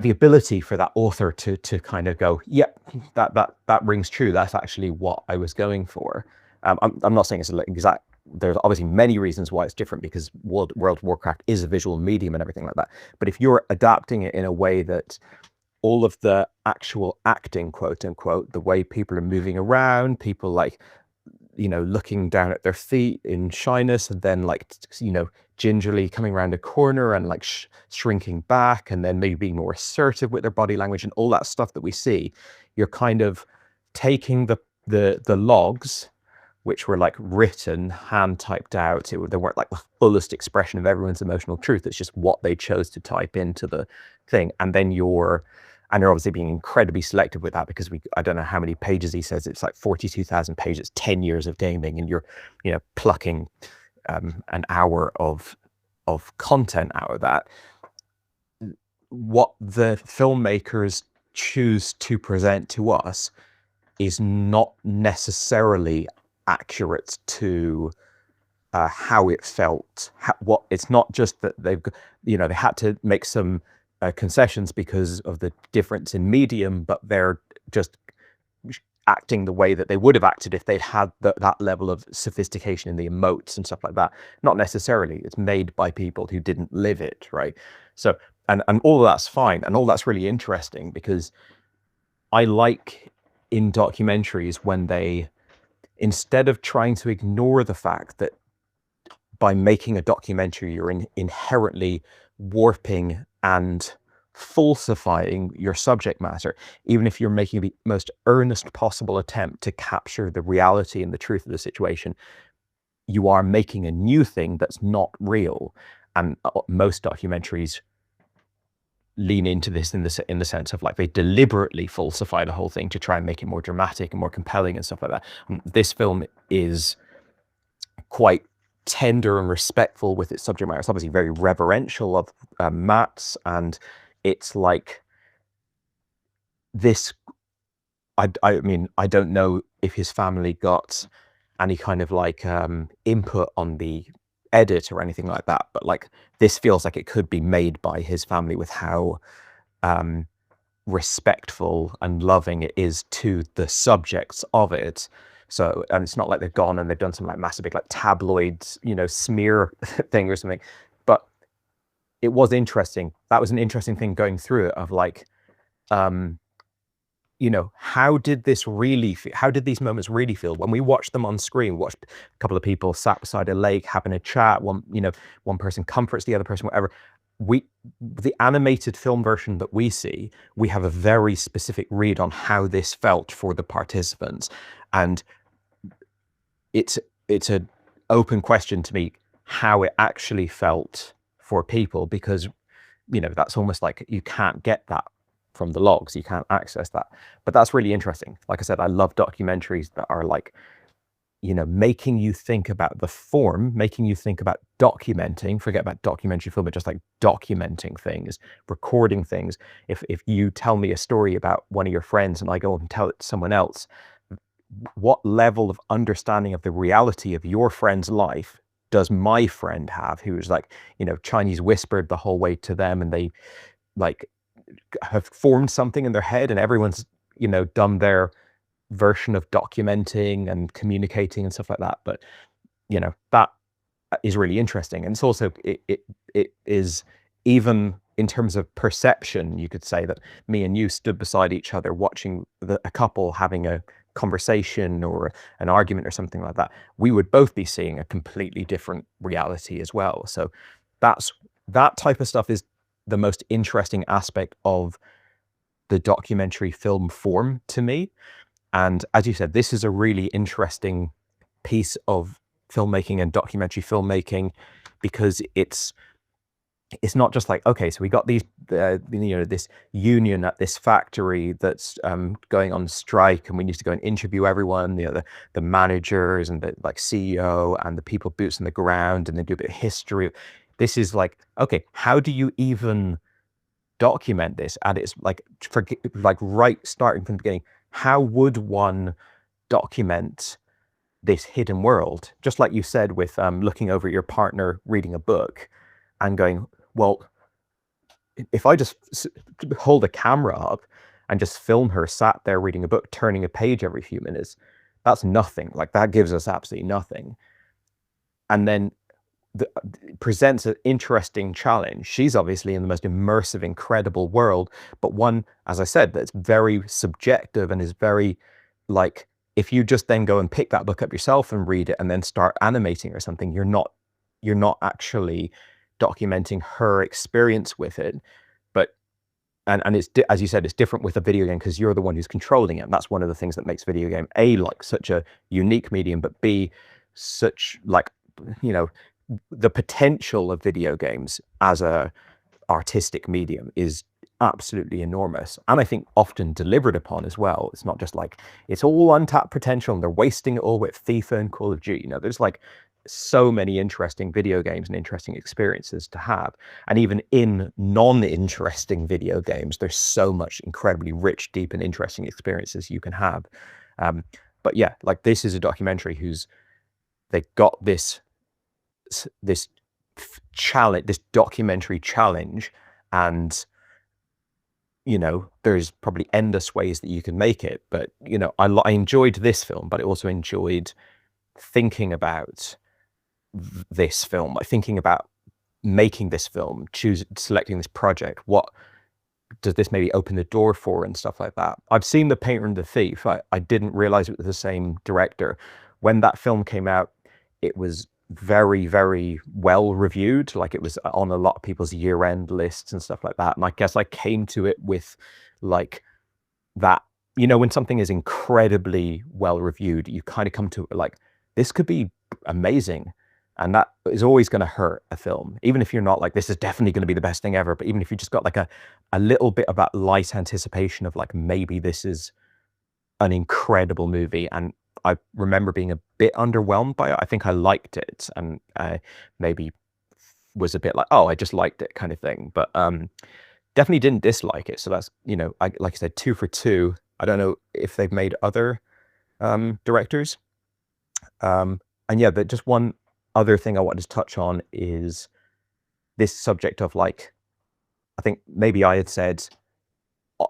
the ability for that author to kind of go, yep, that rings true. That's actually what I was going for. I'm not saying it's exact. There's obviously many reasons why it's different, because World of Warcraft is a visual medium and everything like that. But if you're adapting it in a way that all of the actual acting, quote unquote, the way people are moving around, people like, looking down at their feet in shyness, and then like, gingerly coming around a corner and like shrinking back, and then maybe being more assertive with their body language and all that stuff that we see, you're kind of taking the logs, which were like written, hand typed out. They weren't like the fullest expression of everyone's emotional truth. It's just what they chose to type into the thing. And then you're obviously being incredibly selective with that, because I don't know how many pages he says, it's like 42,000 pages, 10 years of gaming, and you're, plucking an hour of content out of that. What the filmmakers choose to present to us is not necessarily accurate to how it felt. What it's not just that they had to make some concessions because of the difference in medium, but they're just acting the way that they would have acted if they'd had that level of sophistication in the emotes and stuff like that. Not necessarily. It's made by people who didn't live it, right? So, and all of that's fine, and all that's really interesting, because I like in documentaries when they, instead of trying to ignore the fact that by making a documentary you're inherently warping and falsifying your subject matter, even if you're making the most earnest possible attempt to capture the reality and the truth of the situation, you are making a new thing that's not real. And most documentaries lean into this in the sense of, like, they deliberately falsify the whole thing to try and make it more dramatic and more compelling and stuff like that. This film is quite tender and respectful with its subject matter. It's obviously very reverential of Mats, and it's like this. I mean, I don't know if his family got any kind of like input on the edit or anything like that, but like this feels like it could be made by his family with how respectful and loving it is to the subjects of it. So, and it's not like they've gone and they've done some like massive big like tabloid, smear thing or something. But it was interesting. That was an interesting thing going through it, of like, how did this really feel? How did these moments really feel when we watched them on screen? We watched a couple of people sat beside a lake having a chat. One person comforts the other person, whatever. The animated film version that we see, we have a very specific read on how this felt for the participants, and it's an open question to me how it actually felt for people, because that's almost like you can't get that from the logs, you can't access that. But that's really interesting. Like I said, I love documentaries that are like, making you think about the form, making you think about documenting. Forget about documentary film, but just like documenting things, recording things. If you tell me a story about one of your friends and I go and tell it to someone else, what level of understanding of the reality of your friend's life does my friend have, who is like, Chinese whispered the whole way to them, and they like have formed something in their head, and everyone's, done their version of documenting and communicating and stuff like that. But, that is really interesting. And it's also, it is, even in terms of perception, you could say that me and you stood beside each other watching a couple having a conversation or an argument or something like that, we would both be seeing a completely different reality as well. So that type of stuff is the most interesting aspect of the documentary film form to me. And as you said, this is a really interesting piece of filmmaking and documentary filmmaking, because it's not just like, okay, so we got these, this union at this factory that's going on strike, and we need to go and interview everyone, the managers and the like CEO and the people boots on the ground, and then do a bit of history. This is like, okay, how do you even document this? And it's like, right starting from the beginning, how would one document this hidden world? Just like you said with looking over at your partner reading a book and going, well, if I just hold a camera up and just film her sat there reading a book, turning a page every few minutes, that's nothing. Like, that gives us absolutely nothing. And then presents an interesting challenge. She's obviously in the most immersive, incredible world, but one, as I said, that's very subjective and is very like, if you just then go and pick that book up yourself and read it and then start animating or something, you're not actually documenting her experience with it. But and it's, as you said, it's different with a video game because you're the one who's controlling it. And that's one of the things that makes video game A, like, such a unique medium, but B, such, like, the potential of video games as a artistic medium is absolutely enormous, and I think often delivered upon as well. It's not just like it's all untapped potential and they're wasting it all with FIFA and Call of Duty. There's like so many interesting video games and interesting experiences to have, and even in non-interesting video games there's so much incredibly rich, deep and interesting experiences you can have. But yeah, like, this is a documentary they got this this challenge, this documentary challenge, and there's probably endless ways that you can make it, but I enjoyed this film, but I also enjoyed thinking about this film, like thinking about making this film, selecting this project. What does this maybe open the door for and stuff like that? I've seen The Painter and the Thief. I didn't realize it was the same director. When that film came out, it was very, very well reviewed. Like, it was on a lot of people's year-end lists and stuff like that. And I guess I came to it with like that, when something is incredibly well reviewed, you kind of come to it like, this could be amazing. And that is always going to hurt a film, even if you're not like, this is definitely going to be the best thing ever. But even if you just got like a little bit of that light anticipation of like, maybe this is an incredible movie. And I remember being a bit underwhelmed by it. I think I liked it, and maybe was a bit like, oh, I just liked it kind of thing. But definitely didn't dislike it. So that's, like I said, 2 for 2. I don't know if they've made other directors. And yeah, but just one other thing I wanted to touch on is this subject of like, I think maybe I had said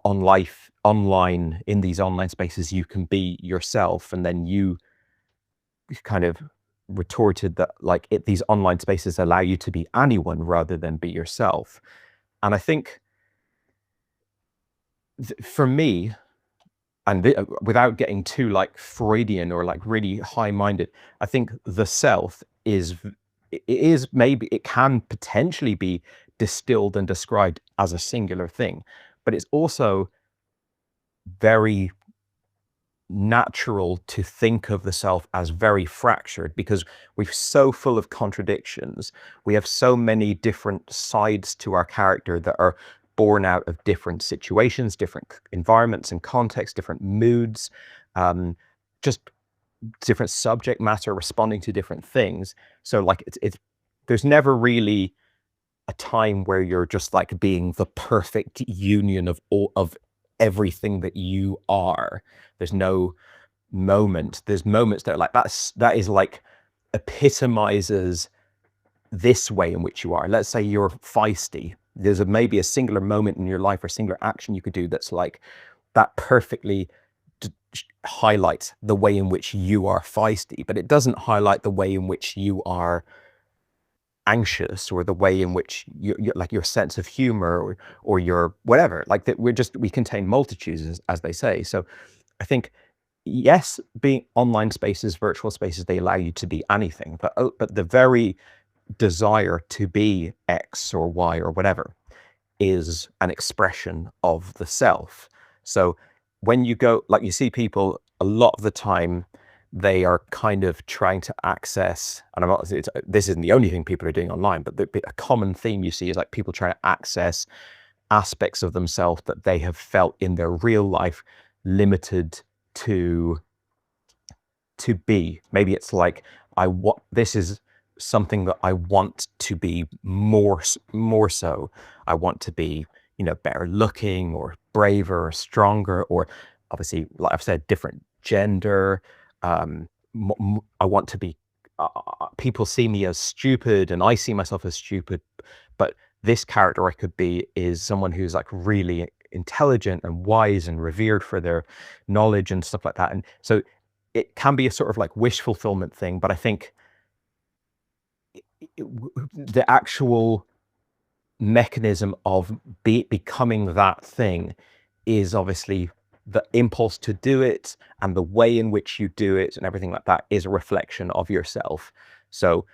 online, in these online spaces, you can be yourself, and then you kind of retorted that like these online spaces allow you to be anyone rather than be yourself. And I think for me, and without getting too like Freudian or like really high-minded, I think the self it can potentially be distilled and described as a singular thing, but it's also very natural to think of the self as very fractured, because we're so full of contradictions. We have so many different sides to our character that are born out of different situations, different environments and contexts, different moods, just different subject matter responding to different things. So like there's never really a time where you're just like being the perfect union of everything that you are. There's no moment. There's moments that are like that is like epitomizes this way in which you are. Let's say you're feisty. There's maybe a singular moment in your life or singular action you could do that's like that perfectly highlights the way in which you are feisty, but it doesn't highlight the way in which you are anxious, or the way in which you like your sense of humor, or your whatever. Like that, we contain multitudes, as they say. So I think, yes, being online spaces, virtual spaces, they allow you to be anything, but the very desire to be X or Y or whatever is an expression of the self. So when you go, like, you see people a lot of the time, they are kind of trying to access, and this isn't the only thing people are doing online, but a common theme you see is like people trying to access aspects of themselves that they have felt in their real life limited to be. Maybe it's like, this is something that I want to be more so. I want to be, better looking, or braver, or stronger, or obviously, like I've said, different gender. I want to be, people see me as stupid and I see myself as stupid, but this character I could be is someone who's like really intelligent and wise and revered for their knowledge and stuff like that. And so it can be a sort of like wish fulfillment thing, but I think the actual mechanism of becoming that thing is obviously the impulse to do it, and the way in which you do it and everything like that is a reflection of yourself. So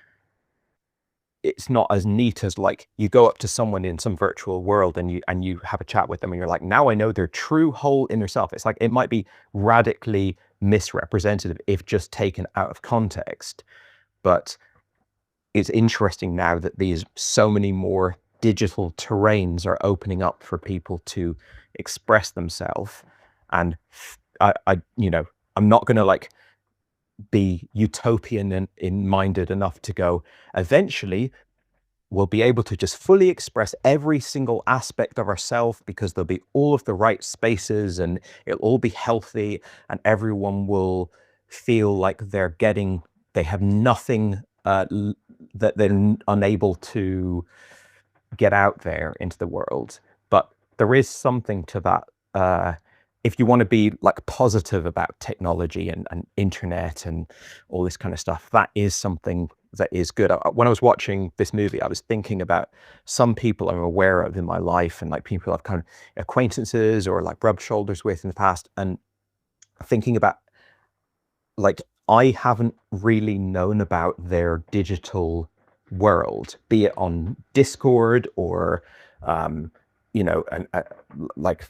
it's not as neat as like you go up to someone in some virtual world and you have a chat with them and you're like, now I know their true whole inner self. It's like, it might be radically misrepresentative if just taken out of context, but it's interesting now that these so many more digital terrains are opening up for people to express themselves. And I'm not going to like be utopian and minded enough to go, eventually we'll be able to just fully express every single aspect of ourselves, because there'll be all of the right spaces and it'll all be healthy, and everyone will feel like they have nothing that they're unable to get out there into the world. But there is something to that. If you want to be like positive about technology and internet and all this kind of stuff, that is something that is good. When I was watching this movie, I was thinking about some people I'm aware of in my life and like people I've kind of acquaintances or like rubbed shoulders with in the past, and thinking about like I haven't really known about their digital world, be it on Discord or like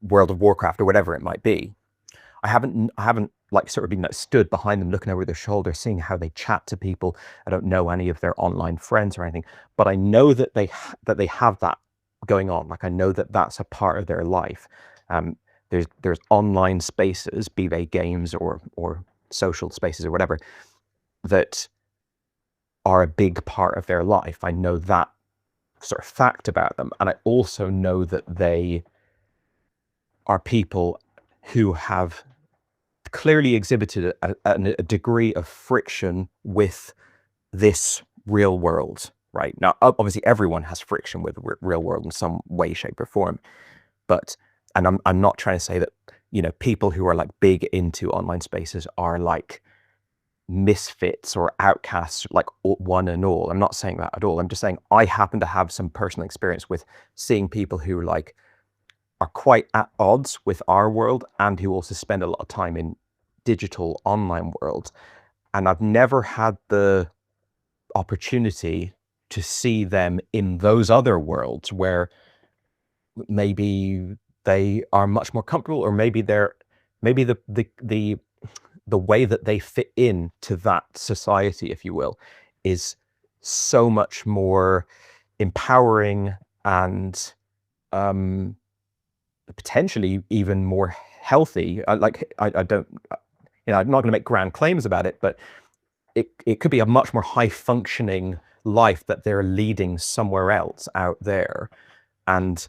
World of Warcraft or whatever it might be. I haven't like sort of been stood behind them looking over their shoulder, seeing how they chat to people. I don't know any of their online friends or anything, but I know that they have that going on. Like I know that that's a part of their life. There's online spaces, be they games or social spaces or whatever, that are a big part of their life. I know that sort of fact about them, and I also know that they are people who have clearly exhibited a degree of friction with this real world. Right now, obviously, everyone has friction with the real world in some way, shape, or form. But, and I'm not trying to say that, you know, people who are like big into online spaces are like misfits or outcasts, like one and all. I'm not saying that at all. I'm just saying I happen to have some personal experience with seeing people who like are quite at odds with our world and who also spend a lot of time in digital online worlds. And I've never had the opportunity to see them in those other worlds where maybe they are much more comfortable, or maybe the way that they fit into that society, if you will, is so much more empowering and potentially even more healthy. I don't, you know, I'm not going to make grand claims about it, but it could be a much more high functioning life that they're leading somewhere else out there. And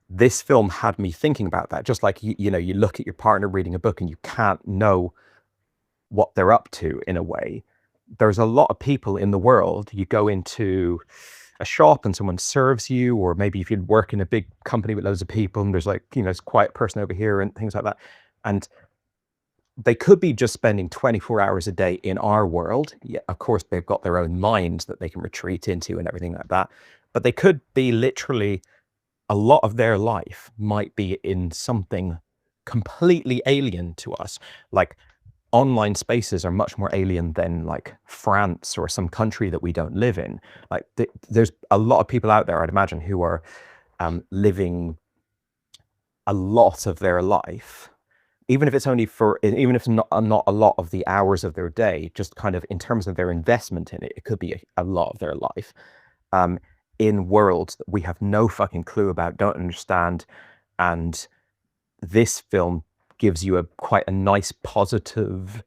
this film had me thinking about that. Just like, you know, you look at your partner reading a book and you can't know what they're up to in a way. There's a lot of people in the world. You go into a shop and someone serves you, or maybe if you work in a big company with loads of people and there's like, you know, this quiet person over here and things like that. And they could be just spending 24 hours a day in our world. Yeah, of course, they've got their own minds that they can retreat into and everything like that. But they could be literally, a lot of their life might be in something completely alien to us. Like online spaces are much more alien than like France or some country that we don't live in. Like there's a lot of people out there, I'd imagine, who are living a lot of their life, even if it's only even if it's not a lot of the hours of their day, just kind of in terms of their investment in it, it could be a lot of their life, in worlds that we have no fucking clue about, don't understand. And this film gives you quite a nice positive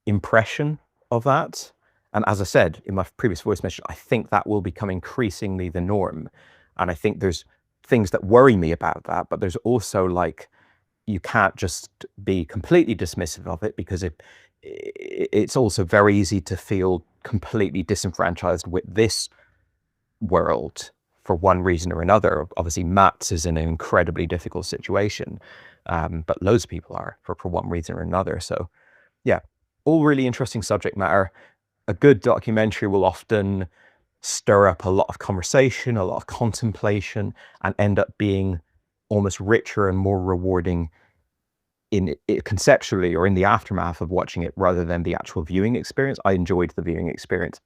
impression of that. And as I said in my previous voice message, I think that will become increasingly the norm. And I think there's things that worry me about that, but there's also like, you can't just be completely dismissive of it, because it's also very easy to feel completely disenfranchised with this world for one reason or another. Obviously, Mats is in an incredibly difficult situation, but loads of people are for one reason or another. So yeah, all really interesting subject matter. A good documentary will often stir up a lot of conversation, a lot of contemplation, and end up being almost richer and more rewarding in it conceptually, or in the aftermath of watching it, rather than the actual viewing experience. I enjoyed the viewing experience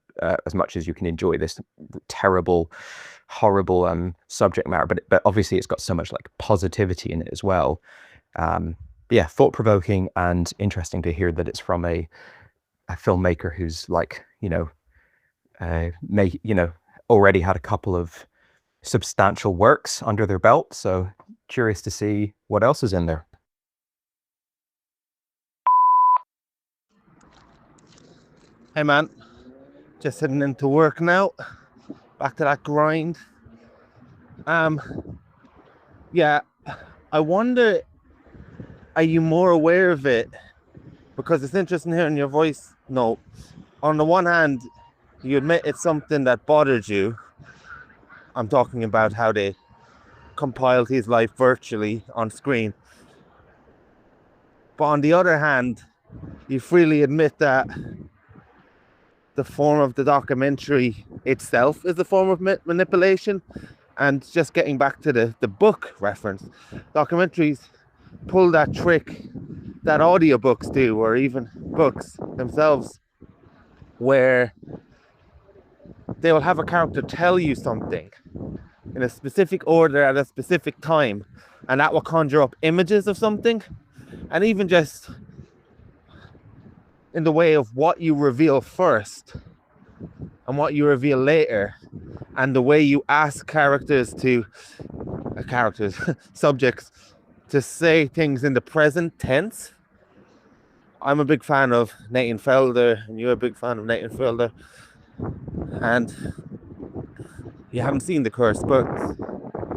as much as you can enjoy this terrible, horrible subject matter, but obviously it's got so much like positivity in it as well. Yeah, thought-provoking and interesting to hear that it's from a filmmaker who's like, you know, already had a couple of substantial works under their belt. So curious to see what else is in there. Hey man, just heading into work now. Back to that grind. Yeah, I wonder, are you more aware of it? Because it's interesting hearing your voice no, on the one hand, you admit it's something that bothered you. I'm talking about how they compiled his life virtually on screen. But on the other hand, you freely admit that the form of the documentary itself is a form of manipulation. And just getting back to the book reference, documentaries pull that trick that audiobooks do, or even books themselves, where they will have a character tell you something in a specific order at a specific time, and that will conjure up images of something. And even just in the way of what you reveal first and what you reveal later, and the way you ask subjects to say things in the present tense. I'm a big fan of Nathan Fielder, and you're a big fan of Nathan Fielder. And you haven't seen The Curse, but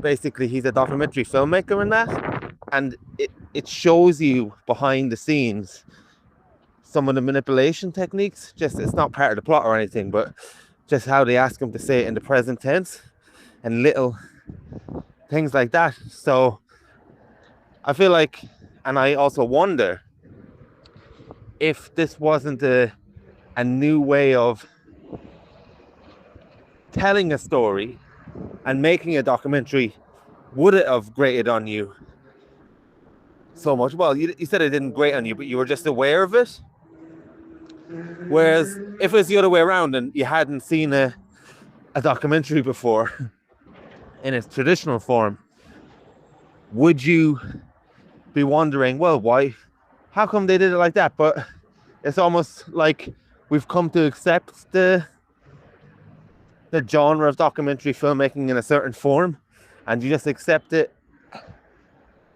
basically he's a documentary filmmaker in that. And it shows you behind the scenes some of the manipulation techniques. Just, it's not part of the plot or anything, but just how they ask him to say it in the present tense and little things like that. So I feel like, and I also wonder if this wasn't a new way of telling a story and making a documentary, would it have grated on you so much? Well, you said it didn't grate on you, but you were just aware of it. Whereas if it was the other way around and you hadn't seen a documentary before in its traditional form, would you be wondering, well, why? How come they did it like that? But it's almost like we've come to accept the genre of documentary filmmaking in a certain form, and you just accept it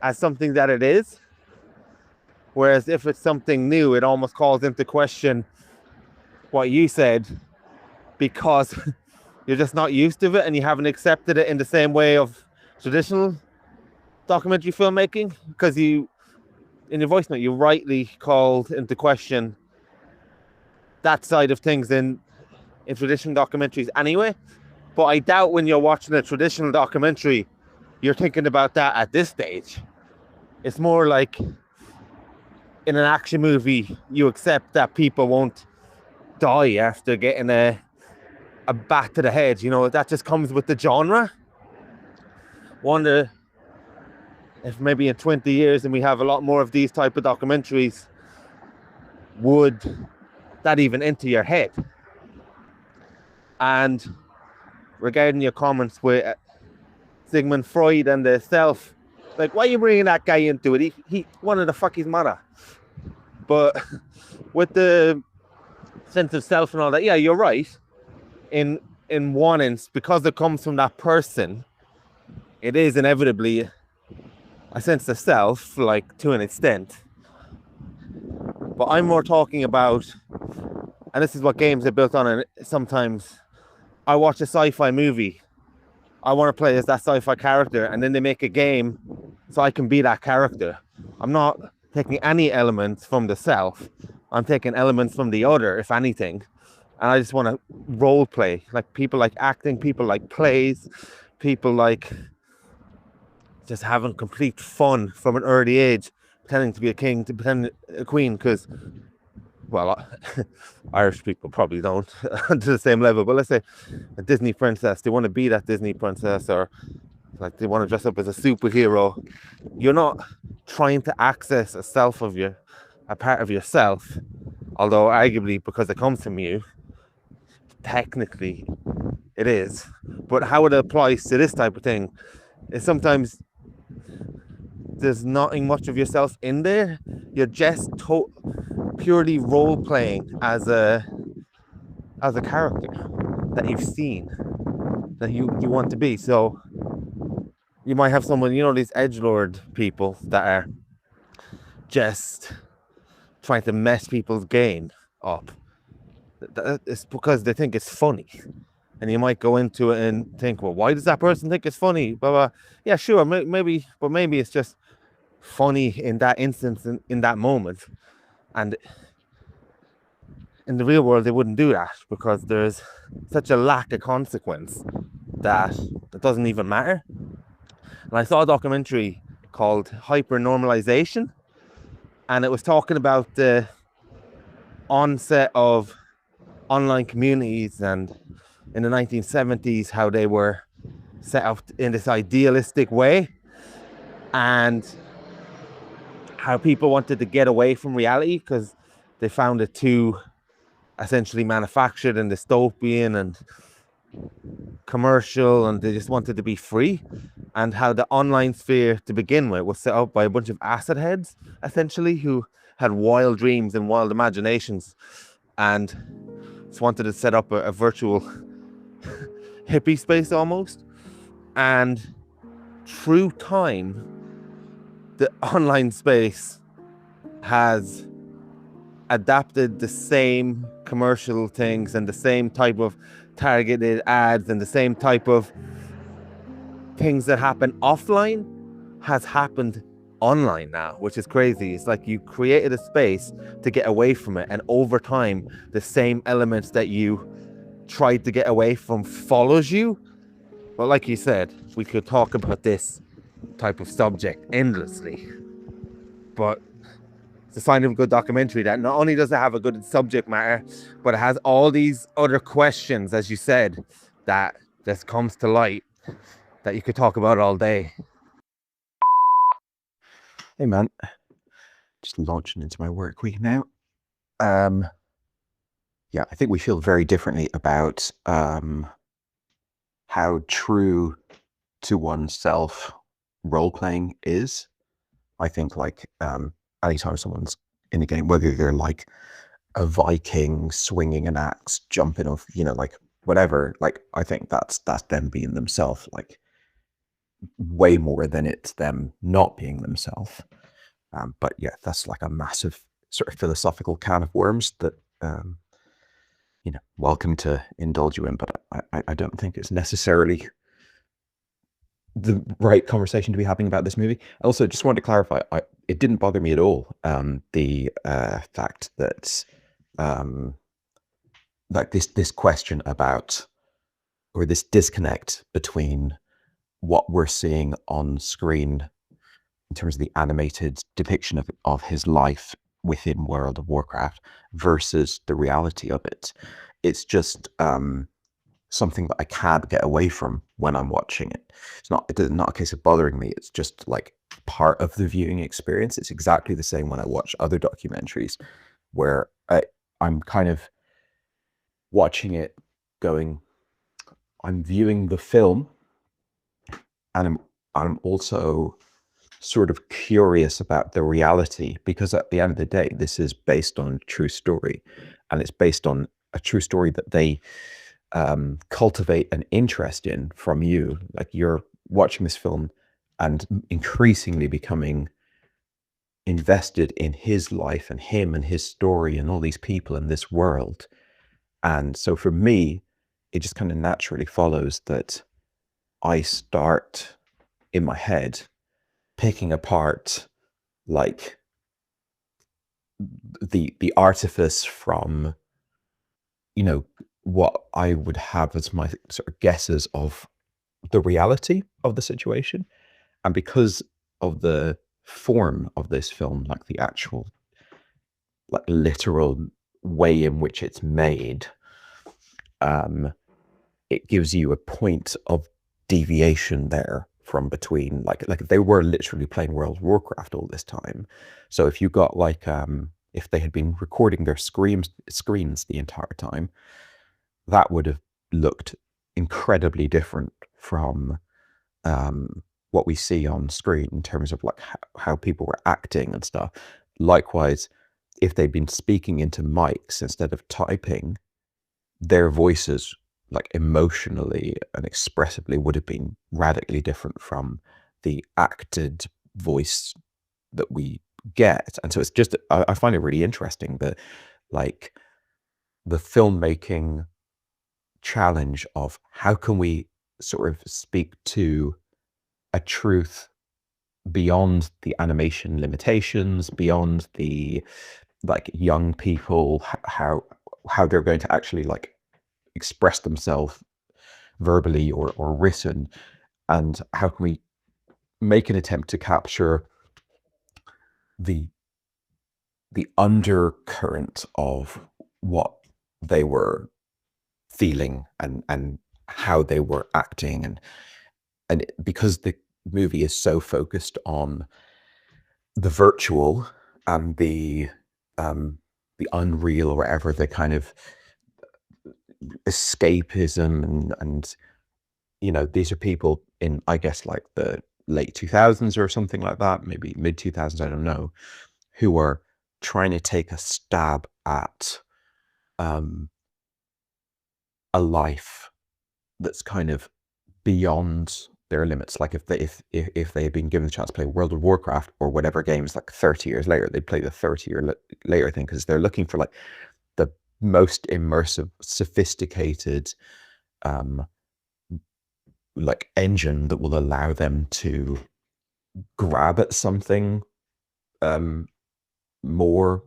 as something that it is. Whereas if it's something new, it almost calls into question what you said, because you're just not used to it and you haven't accepted it in the same way of traditional documentary filmmaking. Because you, in your voice note, you rightly called into question that side of things in traditional documentaries anyway. But I doubt when you're watching a traditional documentary, you're thinking about that at this stage. It's more like in an action movie, you accept that people won't die after getting a bat to the head. You know, that just comes with the genre. Wonder if maybe in 20 years and we have a lot more of these type of documentaries, would that even enter your head? And regarding your comments with Sigmund Freud and the self, like, why are you bringing that guy into it? He wanted to fuck his mother. But with the sense of self and all that, yeah, you're right. In one instance, because it comes from that person, it is inevitably a sense of self, like, to an extent. But I'm more talking about, and this is what games are built on, and sometimes I watch a sci-fi movie, I want to play as that sci-fi character, and then they make a game so I can be that character. I'm not taking any elements from the self, I'm taking elements from the other, if anything. And I just want to role play. Like, people like acting, people like plays, people like just having complete fun from an early age, pretending to be a king, to pretend a queen, because, well, Irish people probably don't to the same level, but let's say a Disney princess, they want to be that Disney princess, or like they want to dress up as a superhero. You're not trying to access a part of yourself, although arguably because it comes from you, technically it is. But how it applies to this type of thing is sometimes there's nothing much of yourself in there. You're just purely role playing as a character that you've seen, that you want to be. So you might have someone, you know, these edgelord people that are just trying to mess people's game up. It's because they think it's funny. And you might go into it and think, well, why does that person think it's funny? Blah, blah. Yeah, sure, maybe, but maybe it's just funny in that instance, in that moment. And in the real world they wouldn't do that because there's such a lack of consequence that it doesn't even matter. And I saw a documentary called Hypernormalization, and it was talking about the onset of online communities and in the 1970s how they were set up in this idealistic way and how people wanted to get away from reality because they found it too essentially manufactured and dystopian and commercial, and they just wanted to be free. And how the online sphere to begin with was set up by a bunch of acid heads essentially who had wild dreams and wild imaginations and just wanted to set up a virtual hippie space almost. And through time, the online space has adapted the same commercial things and the same type of targeted ads and the same type of things that happen offline has happened online now, which is crazy. It's like you created a space to get away from it, and over time the same elements that you tried to get away from follows you. But like you said, we could talk about this type of subject endlessly, but it's a sign of a good documentary that not only does it have a good subject matter, but it has all these other questions, as you said, that just comes to light that you could talk about all day. Hey man, just launching into my work week now. Yeah, I think we feel very differently about how true to oneself role-playing is. I think like anytime someone's in a game, whether they're like a Viking swinging an axe, jumping off, you know, like whatever, like I think that's them being themselves, like way more than it's them not being themselves. But yeah, that's like a massive sort of philosophical can of worms that you know, welcome to indulge you in, but I don't think it's necessarily the right conversation to be having about this movie. I also just wanted to clarify, it didn't bother me at all, the fact that like this question about, or this disconnect between what we're seeing on screen in terms of the animated depiction of his life within World of Warcraft versus the reality of it. It's just something that I can't get away from when I'm watching it. It's not a case of bothering me. It's just like part of the viewing experience. It's exactly the same when I watch other documentaries where I'm kind of watching it going, I'm viewing the film and I'm also sort of curious about the reality, because at the end of the day, this is based on a true story, and it's based on a true story that they cultivate an interest in from you. Like you're watching this film and increasingly becoming invested in his life and him and his story and all these people in this world. And so for me, it just kind of naturally follows that I start in my head picking apart like the artifice from, you know, what I would have as my sort of guesses of the reality of the situation. And because of the form of this film, like the actual like literal way in which it's made, it gives you a point of deviation there from between, like if they were literally playing World of Warcraft all this time. So if you got like if they had been recording their screens the entire time, that would have looked incredibly different from what we see on screen in terms of like how people were acting and stuff. Likewise, if they'd been speaking into mics instead of typing, their voices like emotionally and expressively would have been radically different from the acted voice that we get. And so it's just, I find it really interesting that like the filmmaking challenge of how can we sort of speak to a truth beyond the animation limitations, beyond the like young people, how how they're going to actually like express themselves verbally or written, and how can we make an attempt to capture the undercurrent of what they were feeling and how they were acting, and because the movie is so focused on the virtual and the unreal, or whatever, the kind of escapism, and you know, these are people in, I guess, like the late 2000s or something like that, maybe mid 2000s, I don't know, who are trying to take a stab at a life that's kind of beyond their limits. Like if they had been given the chance to play World of Warcraft or whatever games, like 30 years later, they'd play the 30-year later thing, because they're looking for like the most immersive, sophisticated like engine that will allow them to grab at something more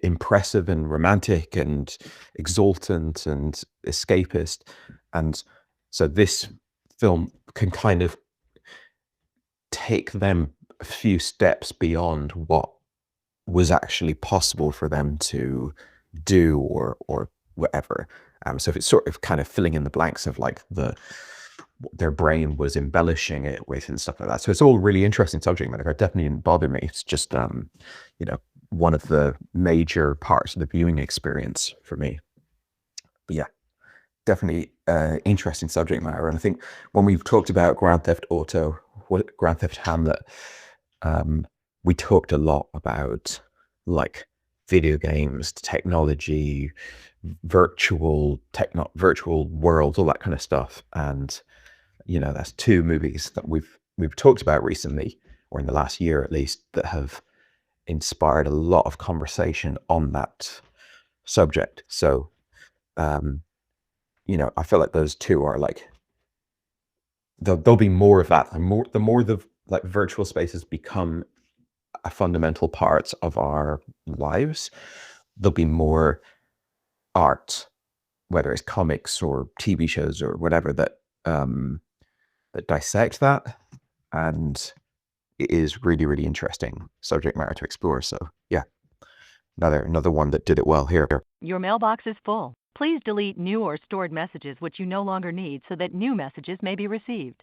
impressive and romantic and exultant and escapist. And so this film can kind of take them a few steps beyond what was actually possible for them to do or whatever. So if it's sort of kind of filling in the blanks of like their brain was embellishing it with and stuff like that. So it's all really interesting subject matter. It definitely didn't bother me. It's just, you know, one of the major parts of the viewing experience for me. But yeah, definitely interesting subject matter. And I think when we've talked about Grand Theft Auto, Grand Theft Hamlet, we talked a lot about like video games, technology, virtual worlds, all that kind of stuff. And you know, that's two movies that we've talked about recently, or in the last year at least, that have inspired a lot of conversation on that subject. So you know, I feel like those two are like, there'll be more of that. The more the like virtual spaces become a fundamental part of our lives, there'll be more art, whether it's comics or TV shows or whatever, that that dissect that. And it is really, really interesting subject matter to explore. So yeah, another one that did it well here. Your mailbox is full. Please delete new or stored messages which you no longer need so that new messages may be received.